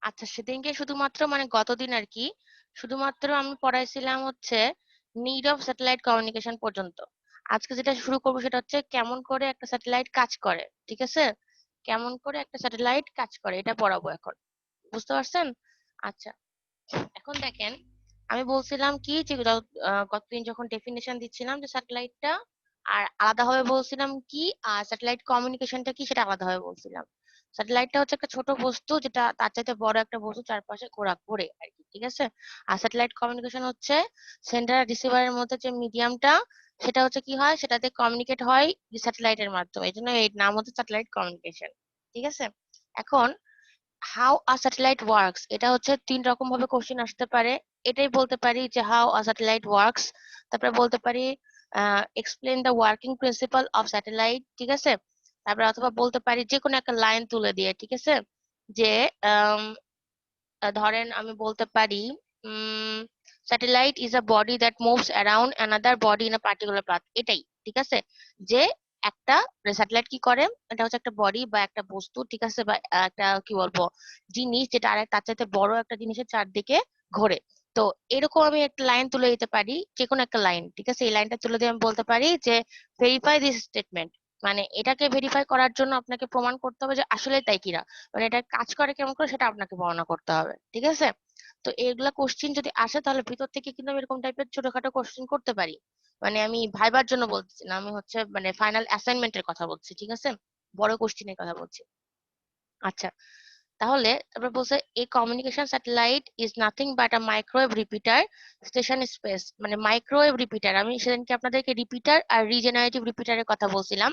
আচ্ছা, সেদিনকে শুধুমাত্র মানে গতদিন আর কি, শুধুমাত্র আমি পড়াইছিলাম হচ্ছে নিড অফ স্যাটেলাইট কমিউনিকেশন পর্যন্ত। আজকে যেটা শুরু করবো সেটা হচ্ছে কেমন করে একটা স্যাটেলাইট কাজ করে, ঠিক আছে? কেমন করে একটা স্যাটেলাইট কাজ করে এটা পড়াবো এখন। বুঝতে পারছেন? আচ্ছা, এখন দেখেন, আমি বলছিলাম কি যে গতদিন যখন ডেফিনেশন দিচ্ছিলাম যে স্যাটেলাইটটা, আর আলাদাভাবে বলছিলাম কি, আর স্যাটেলাইট কমিউনিকেশনটা কি সেটা আলাদাভাবে বলছিলাম। স্যাটেলাইটটা হচ্ছে একটা ছোট বস্তু যেটা তার চাইতে বড় একটা বস্তু চারপাশে ঘোরে আর কি, ঠিক আছে? আর স্যাটেলাইট কমিউনিকেশন হচ্ছে সেন্ডার রিসিভারের মধ্যে যে মিডিয়ামটা, সেটা হচ্ছে কি হয়, সেটাতে কমিউনিকেট হয় স্যাটেলাইটের মাধ্যমে, এই জন্য এর নাম হচ্ছে স্যাটেলাইট কমিউনিকেশন। ঠিক আছে? এখন হাউ আ স্যাটেলাইট ওয়ার্কস, এটা হচ্ছে তিন রকম ভাবে কোশ্চেন আসতে পারে। এটাই বলতে পারি যে হাউ আ স্যাটেলাইট ওয়ার্কস, তারপরে বলতে পারি explain the working principal of satellite, ঠিক আছে? তারপরে অথবা বলতে পারি যে কোনো একটা লাইন তুলে দিয়ে, ঠিক আছে, যে আম, ধরেন আমি বলতে পারি satellite is a body that moves around another body in a particular path, এটাই, ঠিক আছে? যে একটা স্যাটেলাইট কি করে, এটা হচ্ছে একটা বডি বা একটা বস্তু, ঠিক আছে, বা একটা কি বলবো জিনিস যেটা আরেক তার চাইতে বড় একটা জিনিসের চারদিকে ঘোরে। তো এরকম আমি একটা লাইন তুলে দিতে পারি, যে কোনো একটা লাইন, ঠিক আছে? এই লাইনটা তুলে দিয়ে আমি বলতে পারি যে ভেরিফাই দিস স্টেটমেন্ট, মানে এটাকে ভেরিফাই করার জন্য আপনাকে প্রমাণ করতে হবে যে আসলে তাই কিনা, মানে এটা কাজ করে কেমন করে সেটা আপনাকে বর্ণনা করতে হবে, ঠিক আছে? তো এগুলা কোশ্চিন যদি আসে তাহলে ভিতর থেকে কিন্তু আমি এরকম টাইপের ছোটখাটো কোশ্চিন করতে পারি। মানে আমি ভাইবার জন্য বলছি না, আমি হচ্ছে মানে ফাইনাল অ্যাসাইনমেন্টের কথা বলছি, ঠিক আছে? বড় কোশ্চিনের কথা বলছি। আচ্ছা, তাহলে তারপর বলছে a communication satellite is nothing but a microwave repeater station space, মানে মাইক্রোওয়েভ রিপিটার, আমি সেদিনকে আপনাদেরকে রিপিটার আর রিজেনারেটিভ রিপিটারের কথা বলছিলাম।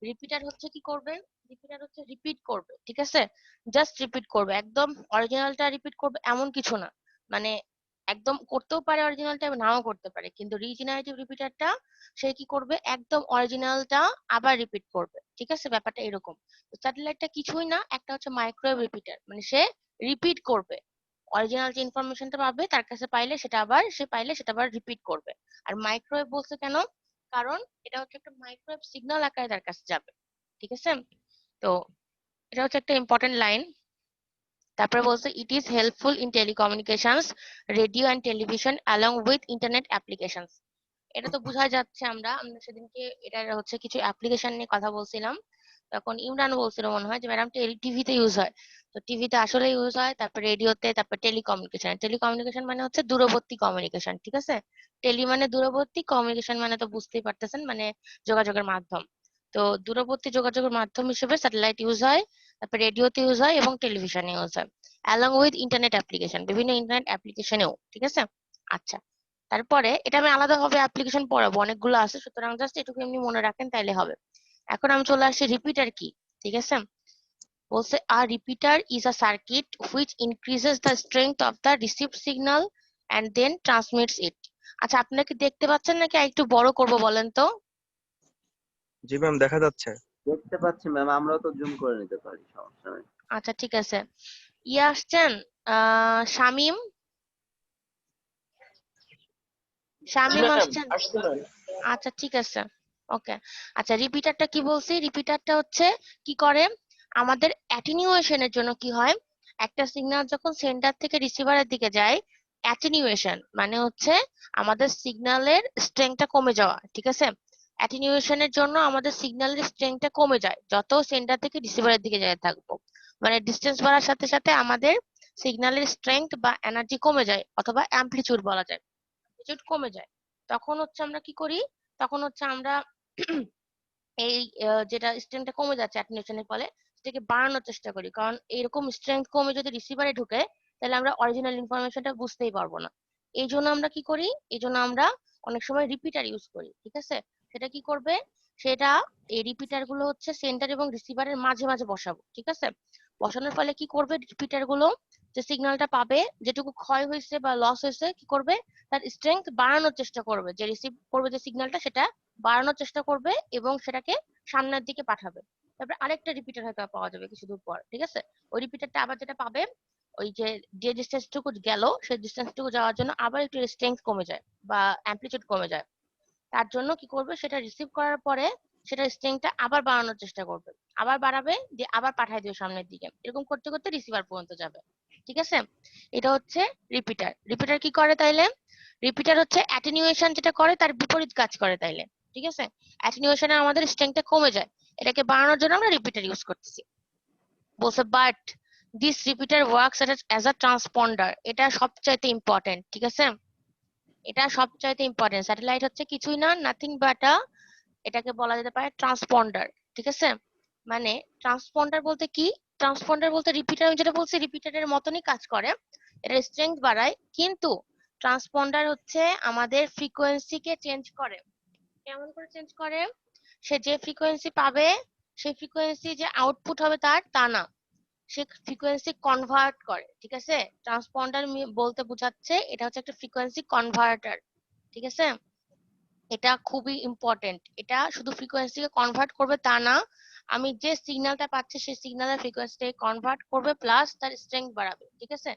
রিপিটার হচ্ছে কি করবে, রিপিটার হচ্ছে রিপিট করবে, ঠিক আছে? জাস্ট রিপিট করবে, একদম অরিজিনালটা রিপিট করবে এমন কিছু না, মানে একদম করতেও পারে অরিজিনালটা, নাও করতে পারে, কিন্তু রিজেনারেটিভ রিপিটারটা সে কি করবে, একদম অরিজিনালটা আবার রিপিট করবে, ঠিক আছে? ব্যাপারটা এরকম। স্যাটেলাইটটা কিছুই না, একটা হচ্ছে মাইক্রোওয়েভ রিপিটার, মানে সে রিপিট করবে অরিজিনাল যে ইনফরমেশনটা পাবে তার কাছে পাইলে সেটা আবার সে পাইলে সেটা আবার রিপিট করবে। আর মাইক্রোওয়েভ বলছে কেন, কারণ এটা হচ্ছে একটা মাইক্রোওয়েভ সিগন্যাল আকারে তার কাছে যাবে, ঠিক আছে? তো এটা হচ্ছে একটা ইম্পর্টেন্ট লাইন। তারপরে বলছে it is helpful in telecommunications, radio and television along with internet applications. এটা তো বোঝা যাচ্ছে, আমরা সেদিনকে এটার হচ্ছে কিছু অ্যাপ্লিকেশন নিয়ে কথা বলছিলাম, তখন ইমরান বলছিল মনে হয় যে ম্যাডাম টিভিতে ইউজ হয়। তো টিভিতে আসলে ইউজ হয়, তারপর রেডিওতে, তারপর টেলিকমিউনিকেশন। টেলিকমিউনিকেশন মানে হচ্ছে দূরবর্তী কমিউনিকেশন, ঠিক আছে? টেলি মানে দূরবর্তী, কমিউনিকেশন মানে তো বুঝতেই পারতেছেন, মানে যোগাযোগের মাধ্যম। তো দূরবর্তী যোগাযোগের মাধ্যম হিসেবে স্যাটেলাইট ইউজ হয়, তারপর রেডিওতে ইউজ হয় এবং টেলিভিশনে ইউজ হয়, অ্যালং উইথ ইন্টারনেট অ্যাপ্লিকেশন, বিভিন্ন ইন্টারনেট অ্যাপ্লিকেশনেও, ঠিক আছে? আচ্ছা, তারপরে এটা আমি আলাদাভাবে অ্যাপ্লিকেশন পড়াবো, অনেকগুলো আছে, সুতরাং জাস্ট এটুকু এমনি মনে রাখেন তাইলে হবে। এখন আমি চলে আসছি রিপিটার কি, ঠিক আছে? বলছে a repeater is a circuit which increases the strength of the received signal and then transmits it. আচ্ছা, আপনারা কি দেখতে পাচ্ছেন নাকি একটু বড় করব বলেন তো? জি ম্যাম, দেখা যাচ্ছে। দেখতে পাচ্ছি ম্যাম, আমরাও তো জুম করে নিতে পারি, সমস্যা নেই। আচ্ছা, ঠিক আছে। আসছেন শামিম, জি শামিম ম্যাম, আসছেন? আসছে ম্যাম। আচ্ছা, ঠিক আছে। ওকে। আচ্ছা, রিপিটারটা কি বলছি, রিপিটারটা হচ্ছে কি করে, আমাদের অ্যাটেনিউয়েশনের জন্য কি হয়, একটা সিগন্যাল যখন সেন্টার থেকে রিসিভারের দিকে যায়, অ্যাটেনিউয়েশন মানে হচ্ছে আমাদের সিগন্যালের স্ট্রেংথটা কমে যাওয়া, ঠিক আছে? অ্যাটেনিউয়েশনের জন্য আমাদের সিগন্যালের স্ট্রেংথটা কমে যায় যত সেন্টার থেকে রিসিভারের দিকে যায় থাকবো, মানে ডিস্টেন্স বাড়ার সাথে সাথে আমাদের সিগন্যালের স্ট্রেংথ বা এনার্জি কমে যায়, অথবা অ্যামপ্লিচিউড বলা যায়, অ্যামপ্লিচিউড কমে যায়। তখন হচ্ছে আমরা কি করি, তখন হচ্ছে আমরা এই যেটা স্ট্রেংথটা কমে যাচ্ছে অ্যাটেনুয়েশনের ফলে, সেটাকে বাড়ানোর চেষ্টা করি, কারণ এরকম স্ট্রেংথ কমে যদি রিসিভারে ঢুকে তাহলে আমরা অরিজিনাল ইনফরমেশনটা বুঝতেই পারবো না। এই জন্য আমরা কি করি, এই জন্য আমরা অনেক সময় রিপিটার ইউজ করি, ঠিক আছে? সেটা কি করবে, সেটা এই রিপিটার গুলো হচ্ছে সেন্টার এবং রিসিভারের মাঝে মাঝে বসাবো, ঠিক আছে? বসানোর ফলে কি করবে, রিপিটার গুলো যে সিগন্যালটা পাবে, যেটুকু ক্ষয় হয়েছে বা লস হয়েছে, কি করবে, তার স্ট্রেংথ বাড়ানোর চেষ্টা করবে, যে রিসিভ করবে যে সিগন্যালটা সেটা বাড়ানোর চেষ্টা করবে এবং সেটাকে সামনের দিকে পাঠাবে। তারপরে আরেকটা রিপিটার হয়তো পাওয়া যাবে কিছু দূর পর, ঠিক আছে? ওই রিপিটারটা আবার যেটা পাবে, ওই যে যে ডিস্টেন্সটুকু গেল সেই ডিস্টেন্সটুকু যাওয়ার জন্য আবার একটু স্ট্রেংথ কমে যায় বা অ্যামপ্লিটিউড কমে যায়। তার জন্য কি করবে, সেটা রিসিভ করার পরে সেটা স্ট্রেংথটা আবার বাড়ানোর চেষ্টা করবে, আবার বাড়াবে, দিয়ে আবার পাঠায় দিবে সামনের দিকে, এরকম করতে করতে রিসিভার পর্যন্ত যাবে। ঠিক আছে, এটা হচ্ছে রিপিটার। রিপিটার কি করে তাইলে? রিপিটার হচ্ছে অ্যাটেনুয়েশন যেটা করে তার বিপরীত কাজ করে তাইলে, ঠিক আছে। অ্যাটেনুয়েশনে আমাদের স্ট্রেংথটা কমে যায়, এটাকে বাড়ানোর জন্য আমরা রিপিটার ইউজ করতেছি। বলছে but this repeater works as a transponder, এটা সবচাইতে ইম্পর্টেন্ট, ঠিক আছে। এটা সবচাইতে ইম্পর্টেন্ট। স্যাটেলাইট হচ্ছে কিছুই না, নাথিং বাট এটাকে বলা যেতে পারে ট্রান্সপন্ডার, ঠিক আছে। মানে ট্রান্সপন্ডার বলতে কি? ট্রান্সপন্ডার বলতে রিপিটার, আমি যেটা বলছি রিপিটারের মতনই কাজ করে, এটা স্ট্রেংথ বাড়ায়, কিন্তু ট্রান্সপন্ডার হচ্ছে আমাদের ফ্রিকোয়েন্সিকে চেঞ্জ করে। কেমন করে চেঞ্জ করে? সে যে ফ্রিকোয়েন্সি পাবে সেই ফ্রিকোয়েন্সি যে আউটপুট হবে তা না, সে ফ্রিকোয়েন্সি কনভার্ট করে, ঠিক আছে। ট্রান্সপন্ডার বলতে বোঝাচ্ছে এটা হচ্ছে একটা ফ্রিকোয়েন্সি কনভার্টার, ঠিক আছে। এটা খুবই ইম্পর্টেন্ট। এটা শুধু ফ্রিকোয়েন্সিকে কনভার্ট করবে তা না, আমি যে সিগন্যালটা পাচ্ছি সেই সিগন্যালের ফ্রিকোয়েন্সিটাকে কনভার্ট করবে প্লাস তার স্ট্রেংথ বাড়াবে, ঠিক আছে।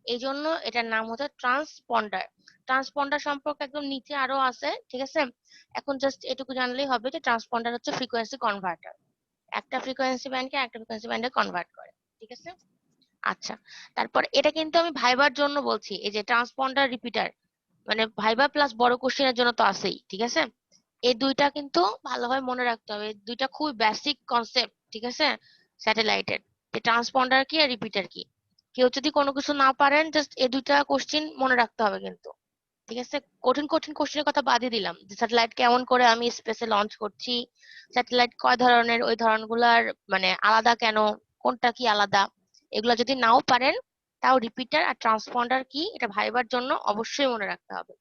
এই জন্য এটার নাম হচ্ছে ট্রান্সপন্ডার। ট্রান্সপন্ডার সম্পর্কে একদম নিচে আরো আছে, ঠিক আছে। এখন জাস্ট এটুকু জানলেই হবে যে ট্রান্সপন্ডার হচ্ছে ফ্রিকোয়েন্সি কনভার্টার, একটা ফ্রিকোয়েন্সি ব্যান্ডকে একটা ফ্রিকোয়েন্সি ব্যান্ডে কনভার্ট করে, ঠিক আছে। আচ্ছা, তারপর এটা কিন্তু আমি ভাইবার জন্য বলছি, এই যে ট্রান্সপন্ডার রিপিটার, মানে ভাইবা প্লাস বড় কোশ্চেনের জন্য তো আছেই, ঠিক আছে। এই দুইটা কিন্তু ভালোভাবে মনে রাখতে হবে, এই দুইটা খুবই বেসিক কনসেপ্ট, ঠিক আছে, স্যাটেলাইটের, যে ট্রান্সপন্ডার কি আর রিপিটার কি। কেউ যদি কোনো কিছু না পারেন, জাস্ট এই দুইটা কোশ্চেন মনে রাখতে হবে কিন্তু, ঠিক আছে। কঠিন কঠিন কোশ্চেনের কথা বাদই দিলাম, যে স্যাটেলাইট কেমন করে আমি স্পেসে লঞ্চ করছি, স্যাটেলাইট কয় ধরনের, ওই ধরনগুলার মানে আলাদা কেন, কোনটা কি আলাদা, এগুলো যদি নাও পারেন, তাও রিপিটার আর ট্রান্সপন্ডার কি এটা ভাইবার জন্য অবশ্যই মনে রাখতে হবে।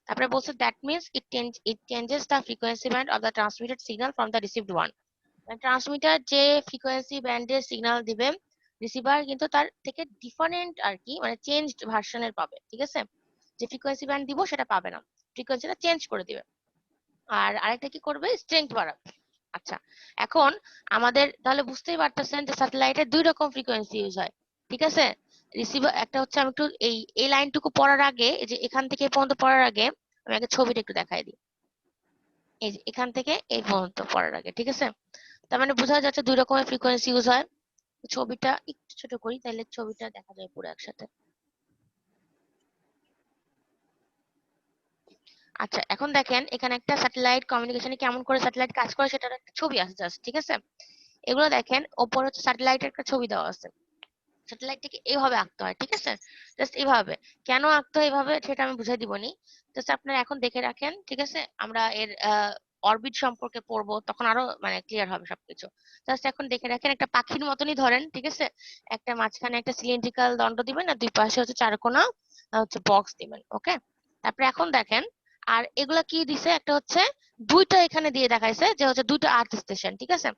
তারপরে বলছে that means it changes the frequency band of the transmitted signal from the received one. Transmitter যে ফ্রিকোয়েন্সি ব্যান্ডের সিগন্যাল দিবে, রিসিভার কিন্তু তার থেকে ডিফারেন্ট আর কি, মানে চেঞ্জড ভার্সনের পাবে, ঠিক আছে। যে ফ্রিকোয়েন্সি ব্যান্ড দিব সেটা পাবে না, ফ্রিকোয়েন্সিটা চেঞ্জ করে দিবে। আর আরেকটা কি করবে? স্ট্রেংথ বাড়াবে। আচ্ছা, এখন আমাদের তাহলে বুঝতেই পারতেছেন যে স্যাটেলাইটের দুই রকম ফ্রিকোয়েন্সি ইউজ হয়, ঠিক আছে। রিসিভার একটা হচ্ছে, আমি একটু এই লাইনটুকু পড়ার আগে, এই যে এখান থেকে এই পর্যন্ত পড়ার আগে আমি আগে ছবিটা একটু দেখাই দিই। এই যে এখান থেকে এই পর্যন্ত পড়ার আগে, ঠিক আছে। তার মানে বোঝা যাচ্ছে দুই রকমের ফ্রিকোয়েন্সি ইউজ হয়। ছবিটা একটু ছোট করি, তাহলে ছবিটা দেখা যায় পুরো একসাথে। আচ্ছা, এখন দেখেন এখানে একটা স্যাটেলাইট কমিউনিকেশনে কেমন করে স্যাটেলাইট কাজ করে সেটার একটা ছবি আছে জাস্ট, ঠিক আছে। এগুলো দেখেন, ওপরে হচ্ছে স্যাটেলাইটের একটা ছবি দেওয়া আছে। স্যাটেলাইটটাকে এইভাবে আঁকতে হয়, ঠিক আছে। জাস্ট এইভাবে, কেন আঁকতে হয় এইভাবে সেটা আমি বুঝাই দিবনি, জাস্ট আপনারা এখন দেখে রাখেন, ঠিক আছে। আমরা এর অরবিট সম্পর্কে পড়বো, তখন আরো মানে ক্লিয়ার হবে সবকিছু। জাস্ট এখন দেখে রাখেন, একটা পাখির মতনই ধরেন, ঠিক আছে। একটা মাঝখানে একটা সিলিন্ড্রিক্যাল দণ্ড দিবেন, আর দুই পাশে হচ্ছে চারকোনা হচ্ছে বক্স দিবেন, ওকে। তারপরে এখন দেখেন, আর এগুলা কি দিছে, একটা হচ্ছে দুইটা এখানে দিয়ে দেখাইছে যে হচ্ছে দুইটা আর্থ স্টেশন, ঠিক আছে।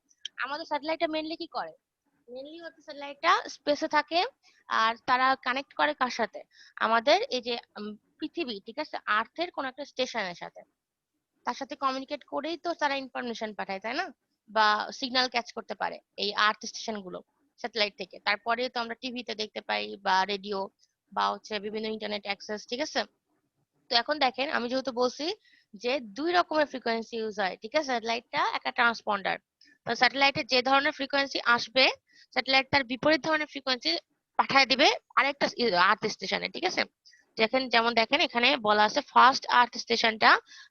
আমাদের স্যাটেলাইটটা মেইনলি কি করে? মেইনলি হচ্ছে স্যাটেলাইটটা স্পেসে থাকে, আর তারা কানেক্ট করে কার সাথে? আমাদের এই যে পৃথিবী, ঠিক আছে, আর্থের কোন একটা স্টেশনের সাথে। তার সাথে কমিউনিকেট করেই তো তারা ইনফরমেশন পাঠায়, তাই না? বা সিগন্যাল ক্যাচ করতে পারে এই আর্থ স্টেশন গুলো স্যাটেলাইট থেকে। তারপরে তো আমরা টিভিতে দেখতে পাই বা রেডিও বা হচ্ছে বিভিন্ন ইন্টারনেট অ্যাক্সেস, ঠিক আছে। তো এখন দেখেন, আমি যেহেতু বলছি যে দুই রকমের ফ্রিকোয়েন্সি ইউজ হয়, ঠিক আছে, স্যাটেলাইটটা একটা ট্রান্সপন্ডার। তো স্যাটেলাইটে যে ধরনের ফ্রিকোয়েন্সি আসবে, স্যাটেলাইট তার বিপরীত ধরনের ফ্রিকোয়েন্সি পাঠায় দিবে আরেকটা আর্থ স্টেশনে, ঠিক আছে। যেমন দেখেন এখানে বলা আছে ফার্স্ট আর্থ স্টেশনটা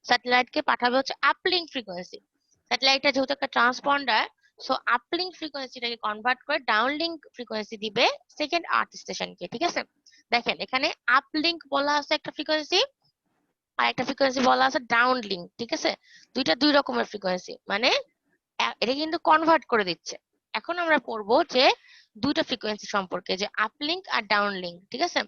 স্যাটেলাইটকে পাঠাবে হচ্ছে আপলিঙ্ক ফ্রিকোয়েন্সি। স্যাটেলাইটটা যেহেতু একটা ট্রান্সপন্ডার, সো আপলিঙ্ক ফ্রিকোয়েন্সিটাকে কনভার্ট করে ডাউনলিঙ্ক ফ্রিকোয়েন্সি দিবে সেকেন্ড আর্থ স্টেশনকে, ঠিক আছে। দেখেন এখানে আপলিঙ্ক বলা আছে একটা ফ্রিকোয়েন্সি, আর একটা ফ্রিকোয়েন্সি বলা আছে ডাউন লিঙ্ক, ঠিক আছে। দুইটা দুই রকমের ফ্রিকোয়েন্সি, মানে এটা কিন্তু কনভার্ট করে দিচ্ছে। এখন আমরা পড়বো যে দুইটা ফ্রিকোয়েন্সি সম্পর্কে, যে আপলিঙ্ক আর ডাউন লিঙ্ক, ঠিক আছে।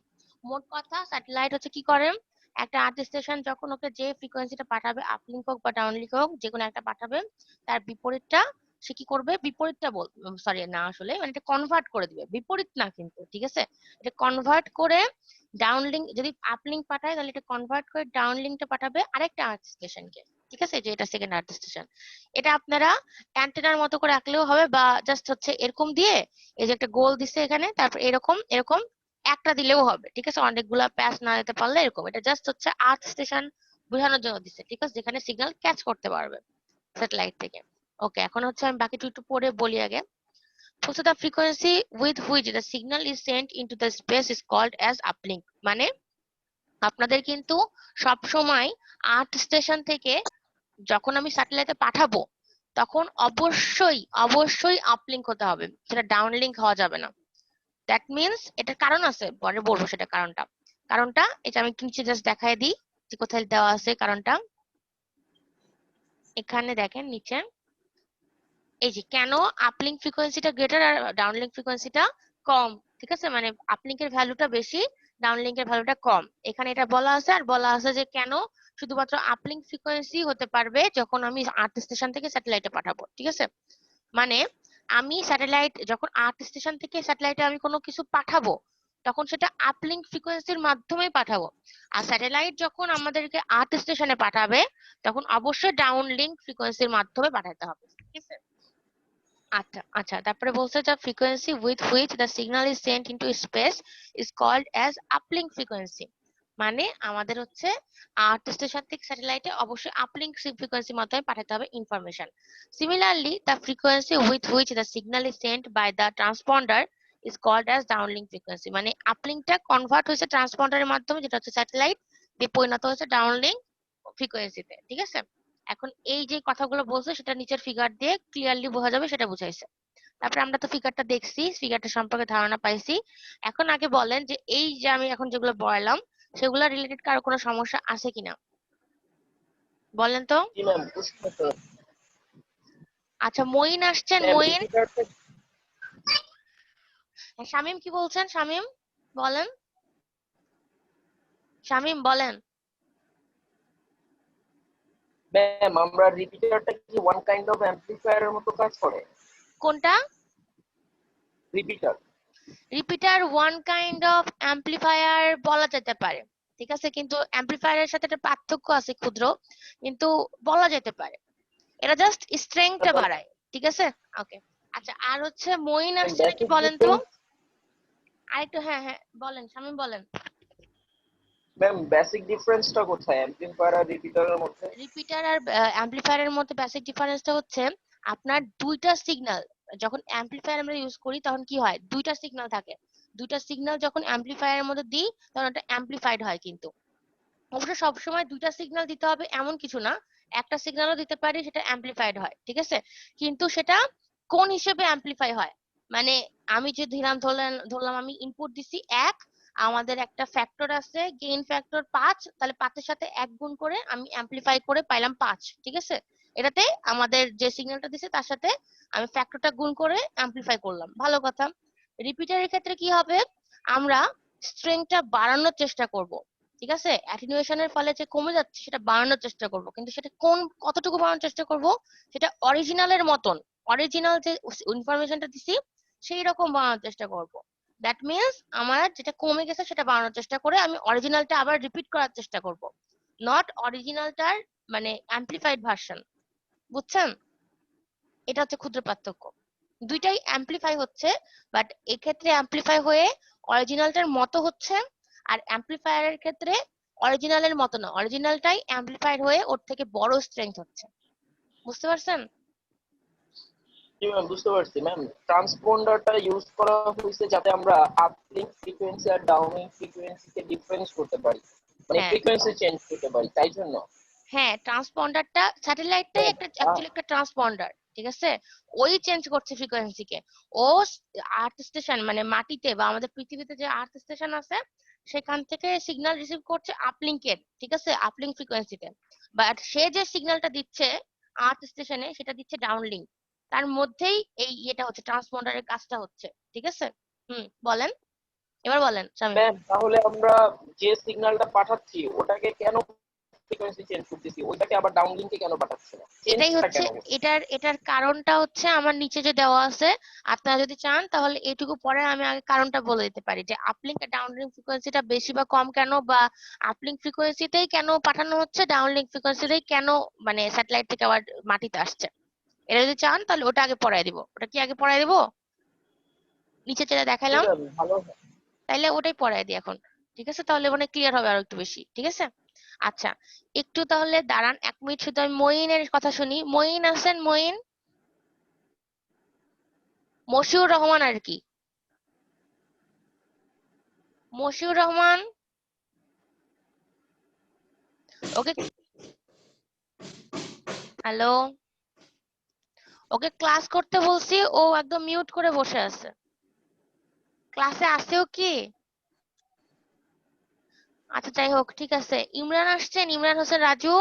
মোট কথা স্যাটেলাইট হচ্ছে কি করে, একটা আর্থ স্টেশন যখন ওকে যে ফ্রিকোয়েন্সিটা পাঠাবে, আপলিঙ্ক হোক বা ডাউন লিঙ্ক হোক, যে কোনো একটা পাঠাবে, তার বিপরীতটা সে কি করবে, বিপরীতটা সরি না, আসলে মানে এটা কনভার্ট করে দিবে, বিপরীত না কিন্তু, ঠিক আছে। এটা কনভার্ট করে ডাউন লিঙ্ক, যদি আপলিঙ্ক পাঠায় তাহলে এটা কনভার্ট করে ডাউন লিঙ্কটা পাঠাবে আরেকটা আর্থ স্টেশনকে, ঠিক আছে, যে এটা সেকেন্ড আর্থ স্টেশন। এটা আপনারা অ্যান্টেনার মতো করে আঁকলেও হবে, বা জাস্ট হচ্ছে এরকম দিয়ে, এই যে একটা গোল দিছে এখানে, তারপর এরকম এরকম একটা দিলেও হবে, ঠিক আছে। অনেকগুলা প্যাচ না দিতে পারলে এরকম, এটা জাস্ট হচ্ছে আর্থ স্টেশন বোঝানোর জন্য দিছে, ঠিক আছে, যেখানে সিগন্যাল ক্যাচ করতে পারবে স্যাটেলাইট থেকে। ওকে, এখন হচ্ছে আমি বাকিটুকু একটু পরে বলি আগে। বলছে the frequency with which the signal is sent into the space is called as uplink। মানে আপনাদের কিন্তু সব সময় আর্থ স্টেশন থেকে যখন আমি স্যাটেলাইটে পাঠাবো তখন অবশ্যই আপলিঙ্ক হতে হবে, সেটা ডাউনলিঙ্ক হওয়া যাবে না। দ্যাট মিনস এটার কারণ আছে, পরে বলবো সেটা কারণটা এটা আমি একটু নিচে জাস্ট দেখাই দিই যে কোথায় দেওয়া আছে কারণটা। এখানে দেখেন নিচে, এই যে কেন আপলিঙ্ক ফ্রিকোয়েন্সিটা গ্রেটার আর ডাউনলিঙ্ক ফ্রিকোয়েন্সিটা কম। ঠিক আছে, মানে আপলিঙ্কের ভ্যালুটা বেশি, ডাউনলিঙ্কের ভ্যালুটা কম। এখানে এটা বলা আছে, আর বলা আছে যে কেন শুধুমাত্র আপলিঙ্ক ফ্রিকোয়েন্সি হতে পারবে যখন আমি আর্থ স্টেশন থেকে স্যাটেলাইটে পাঠাবো। ঠিক আছে, মানে আমি স্যাটেলাইট যখন আর্থ স্টেশন থেকে স্যাটেলাইটে আমি কোনো কিছু পাঠাবো তখন সেটা আপলিঙ্ক ফ্রিকোয়েন্সির মাধ্যমে পাঠাবো, আর স্যাটেলাইট যখন আমাদেরকে আর্থ স্টেশনে পাঠাবে তখন অবশ্যই ডাউনলিঙ্ক ফ্রিকোয়েন্সির মাধ্যমে পাঠাতে হবে। ঠিক আছে, আচ্ছা তারপরে বলছে যে frequency with which the signal is sent into space is called as uplink frequency. মানে আমাদের হচ্ছে আর্থ স্টেশন থেকে স্যাটেলাইটে অবশ্যই আপলিঙ্ক ফ্রিকোয়েন্সির মাধ্যমে পাঠাতে হবে information. Similarly the frequency with which the signal is sent by the transponder is called as downlink frequency. মানে আপলিঙ্কটা কনভার্ট হয়েছে ট্রান্সপন্ডারের মাধ্যমে, যেটা হচ্ছে স্যাটেলাইট, দিয়ে পরিণত হয়েছে ডাউনলিঙ্ক ফ্রিকোয়েন্সিতে। ঠিক আছে, এখন এই যে কথাগুলো বলছে সেটা নিচের ফিগার দিয়ে ক্লিয়ারলি বোঝা যাবে, সেটা বুঝাইছে। তারপরে আমরা তো ফিগারটা দেখছি, ফিগারটা সম্পর্কে ধারণা পাইছি। এখন আগে বলেন যে এই যে আমি এখন যেগুলো বললাম সেগুলো রিলেটেড কারো কোনো সমস্যা আছে কিনা বলেন তো। জি ম্যাম, বুঝতে আচ্ছা, মঈন আসছেন, ম্যাম মঈন। রিপিটারটা শামীম কি বলছেন? শামীম বলেন, শামীম বলেন। ম্যাম আমরা রিপিটারটা কি ওয়ান কাইন্ড অফ অ্যাম্পলিফায়ারের মতো কাজ করে? কোনটা? Repeater. Repeater one kind of amplifier বলা যেতে পারে। ঠিক আছে, কিন্তু অ্যাম্পলিফায়ারের সাথে একটা পার্থক্য আছে ক্ষুদ্র, কিন্তু বলা যেতে পারে। এটা জাস্ট স্ট্রেংথটা বাড়ায়। ঠিক আছে, ওকে। আচ্ছা, আর হচ্ছে মঈন আসছে নাকি বেসিক বলেন তো। ডিফারেন্স আরেকটু, হ্যাঁ বলেন, শামীম বলেন। ম্যাম, বেসিক ডিফারেন্সটা কোথায় অ্যাম্পলিফায়ার আর রিপিটারের মধ্যে? রিপিটার আর অ্যাম্পলিফায়ারের মধ্যে বেসিক ডিফারেন্সটা হচ্ছে আপনার দুইটা সিগন্যাল যখন অ্যাম্পলিফায়ার আমরা ইউজ করি তখন কি হয়, দুইটা সিগন্যাল থাকে। দুইটা সিগন্যাল যখন অ্যাম্পলিফায়ারের মধ্যে দিই তখন এটা অ্যাম্পলিফাইড হয়। কিন্তু অবশ্য সবসময় দুইটা সিগন্যাল দিতে হবে এমন কিছু না, একটা সিগন্যালও দিতে পারি, সেটা অ্যাম্পলিফাইড হয়। ঠিক আছে, কিন্তু সেটা কোন হিসেবে অ্যাম্পলিফাই হয়, মানে আমি যে ধরলাম আমি ইনপুট দিছি 1, আমাদের একটা ফ্যাক্টর আছে গেইন ফ্যাক্টর 5, তাহলে 5 এর সাথে 1 গুণ করে আমি অ্যাম্পলিফাই করে পাইলাম 5। ঠিক আছে, এটাতে আমাদের যে সিগন্যালটা দিছে তার সাথে আমি ফ্যাক্টরটা গুণ করে অ্যাম্পলিফাই করলাম, ভালো কথা। রিপিটারের ক্ষেত্রে কি হবে, আমরা স্ট্রেংথটা বাড়ানোর চেষ্টা করব। ঠিক আছে, অ্যাটেনুয়েশনের ফলে যে কমে যাচ্ছে সেটা বাড়ানোর চেষ্টা করব, কিন্তু সেটা কতটুকু বাড়ানোর চেষ্টা করব, সেটা অরিজিনালের মতন, অরিজিনাল যে ইনফরমেশনটা দিছি সেই রকম বানানোর চেষ্টা করব। দ্যাট মিনস আমার যেটা কমে গেছে সেটা বানানোর চেষ্টা করে আমি অরিজিনালটা আবার রিপিট করার চেষ্টা করব, নট অরিজিনালটার মানে অ্যাম্পলিফাইড ভার্সন। বুঝছেন? এটা হচ্ছে ক্ষুদ্র পার্থক্য। দুইটাই অ্যাম্পলিফাই হচ্ছে, বাট এক্ষেত্রে অ্যাম্পলিফাই হয়ে অরিজিনালটার মতো হচ্ছে, আর অ্যাম্পলিফায়ারের ক্ষেত্রে অরিজিনালের মতো না, অরিজিনালটাই অ্যাম্পলিফাইড হয়ে ওর থেকে বড় স্ট্রেংথ হচ্ছে। বুঝতে পারছেন? জি ম্যাম, বুঝতে পারছি ম্যাম। ট্রান্সপন্ডারটা ইউজ করা হয়েছে যাতে আমরা আপলিঙ্ক ফ্রিকোয়েন্সি আর ডাউনলিঙ্ক ফ্রিকোয়েন্সিকে ডিফারেন্স করতে পারি, মানে হ্যাঁ ফ্রিকোয়েন্সি চেঞ্জ করতে পারি, তাই জন্য। হ্যাঁ, ট্রান্সপন্ডারটা স্যাটেলাইটটাই ম্যাম, একটা অ্যাকচুয়ালি একটা ট্রান্সপন্ডার। ঠিক আছে, ওই চেঞ্জ করছে ফ্রিকোয়েন্সিকে। ও আর্থ স্টেশন মানে মাটিতে বা আমাদের পৃথিবীতে যে আর্থ স্টেশন আছে সেখান থেকে সিগন্যাল রিসিভ করছে আপলিঙ্কের। ঠিক আছে, আপলিঙ্ক ফ্রিকোয়েন্সিতে, বাট সে যে সিগন্যালটা দিচ্ছে আর্থ স্টেশনে সেটা দিচ্ছে ডাউনলিঙ্ক। তার মধ্যেই এই এটা হচ্ছে ট্রান্সপন্ডারের কাজটা হচ্ছে। ঠিক আছে, বলেন, এবার বলেন শামীম। ম্যাম তাহলে আমরা যে সিগন্যালটা পাঠাচ্ছি ওটাকে কেন ফ্রিকোয়েন্সি চেঞ্জ করতেছি, ওইটাকে আবার ডাউনলিঙ্কে কেন পাঠাচ্ছি না? এটাই চেঞ্জটা হচ্ছে কেন হচ্ছে? এটার কারণটা হচ্ছে আমার নিচে যে দেওয়া আছে। আপনারা যদি চান তাহলে এইটুকু পরে আমি আগে কারণটা বলে দিতে পারি যে আপলিঙ্ক আর ডাউনলিঙ্ক ফ্রিকোয়েন্সিটা বেশি বা কম কেন, বা আপলিঙ্ক ফ্রিকোয়েন্সিতেই কেন পাঠানো হচ্ছে, ডাউনলিঙ্ক ফ্রিকোয়েন্সিতেই কেন মানে স্যাটেলাইট থেকে আবার মাটিতে আসছে। এটা যদি চান তাহলে ওটা আগে পড়ায় দিব। ওটা কি আগে পড়ায় দিব? নিচে যেটা জি দেখালাম ম্যাম, ভালো হয়। তাইলে ওটাই পড়ায় দিই এখন। ঠিক আছে, তাহলে মানে ক্লিয়ার হবে আরো একটু বেশি। ঠিক আছে, আচ্ছা একটু তাহলে দাঁড়ান 1 মিনিট, শুধু আমি মঈনের কথা শুনি। মঈন আছেন? মঈন, মশিউর রহমান আর কি, মশিউর রহমান। ওকে, হ্যালো, ওকে ক্লাস করতে বলছি, ও একদম মিউট করে বসে আছে। ক্লাসে আসেও কি? আচ্ছা যাই হোক, ঠিক আছে। ইমরান আসছেন, ইমরান হোসেন রাজু,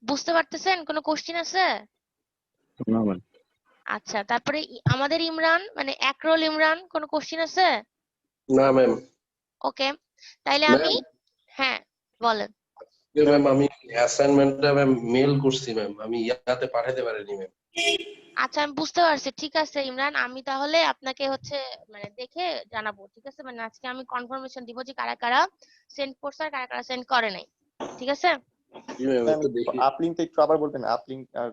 বুঝতে পারতেছেন? কোনো কোশ্চিন আছে? না ম্যাম। আচ্ছা, তারপরে আমাদের ইমরান মানে একরোল ইমরান, কোনো কোশ্চিন আছে? না ম্যাম। ওকে, তাইলে আমি, ম্যাম, হ্যাঁ বলেন। ম্যাম আমি অ্যাসাইনমেন্টটা ম্যাম মেল করছি ম্যাম, আমি ইয়াতে পাঠাতে পারিনি ম্যাম। আচ্ছা আমি বুঝতে পারছি, ঠিক আছে ইমরান, আমি তাহলে আপনাকে হচ্ছে মানে দেখে জানাবো, ঠিক আছে? মানে আজকে আমি কনফার্মেশন দিব যে কারা কারা সেন্ড করছে আর কারা কারা সেন্ড করে নাই, ঠিক আছে? জি ম্যাম, ম্যাম একটু দেখি। আপলিংটা একটু আবার বলবেন, আপলিং আর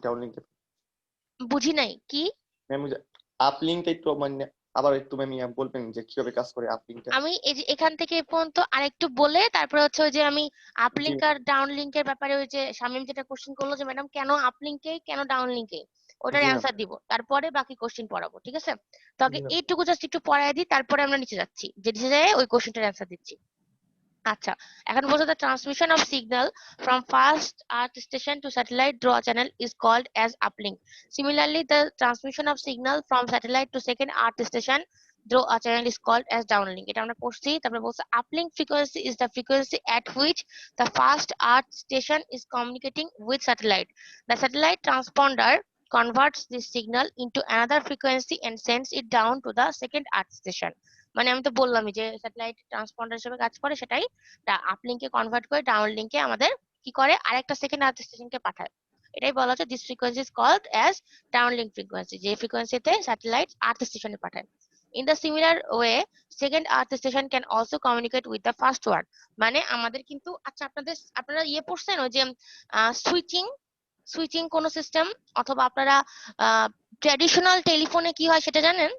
ডাউনলিংক। বুঝি নাই কি? ম্যাম আপলিংটা একটু মানে আবার একটু ম্যাম বলবেন যে কিভাবে কাজ করে আপলিংটা। আমি এই যে এখান থেকে এ পর্যন্ত আরেকটু বলে তারপরে হচ্ছে ওই যে আমি জি আপলিঙ্ক আর ডাউন লিঙ্কের ব্যাপারে ওই যে শামীম যেটা কোশ্চেন করলো যে ম্যাডাম কেন আপলিঙ্কে কেন ডাউন লিঙ্কে, ওটার জি ম্যাম। অ্যান্সার দিব, তারপরে বাকি কোশ্চেন পড়াবো, ঠিক আছে? তো আগে জি ম্যাম। এইটুকু জাস্ট একটু পড়ায় দিই, তারপরে আমরা নিচে যাচ্ছি, যে নিচে যায় ওই কোশ্চেনটার অ্যান্সার দিচ্ছি। আচ্ছা, এখন বলছো the transmission of signal from fast earth station to satellite draw channel is called as uplink. Similarly, the transmission of signal from satellite to second earth station draw a channel is called as downlink. এটা আমরা পড়ছি। তারপরে বলছে uplink frequency is the frequency at which the fast earth station is communicating with satellite. The satellite transponder converts this signal into another frequency and sends it down to the second earth station. মানে আমি তো বললামই যে satellite transponder হিসেবে কাজ করে, সেটাই আপলিঙ্কে convert করে ডাউন লিঙ্কে আমাদের কি করে আরেকটা সেকেন্ড আর্থ স্টেশনকে পাঠায়। এটাই বলা হচ্ছে this frequency is called as downlink frequency, যে ফ্রিকোয়েন্সিতে স্যাটেলাইট আর্থ স্টেশনে পাঠায়। In the similar way second earth station can also communicate with the first one. মানে আমাদের কিন্তু, আচ্ছা আপনারা ইয়ে পড়ছেন ওই যে সুইচিং সুইচিং কোন সিস্টেম, অথবা আপনারা ট্র্যাডিশনাল টেলিফোনে কি হয় সেটা জানেন?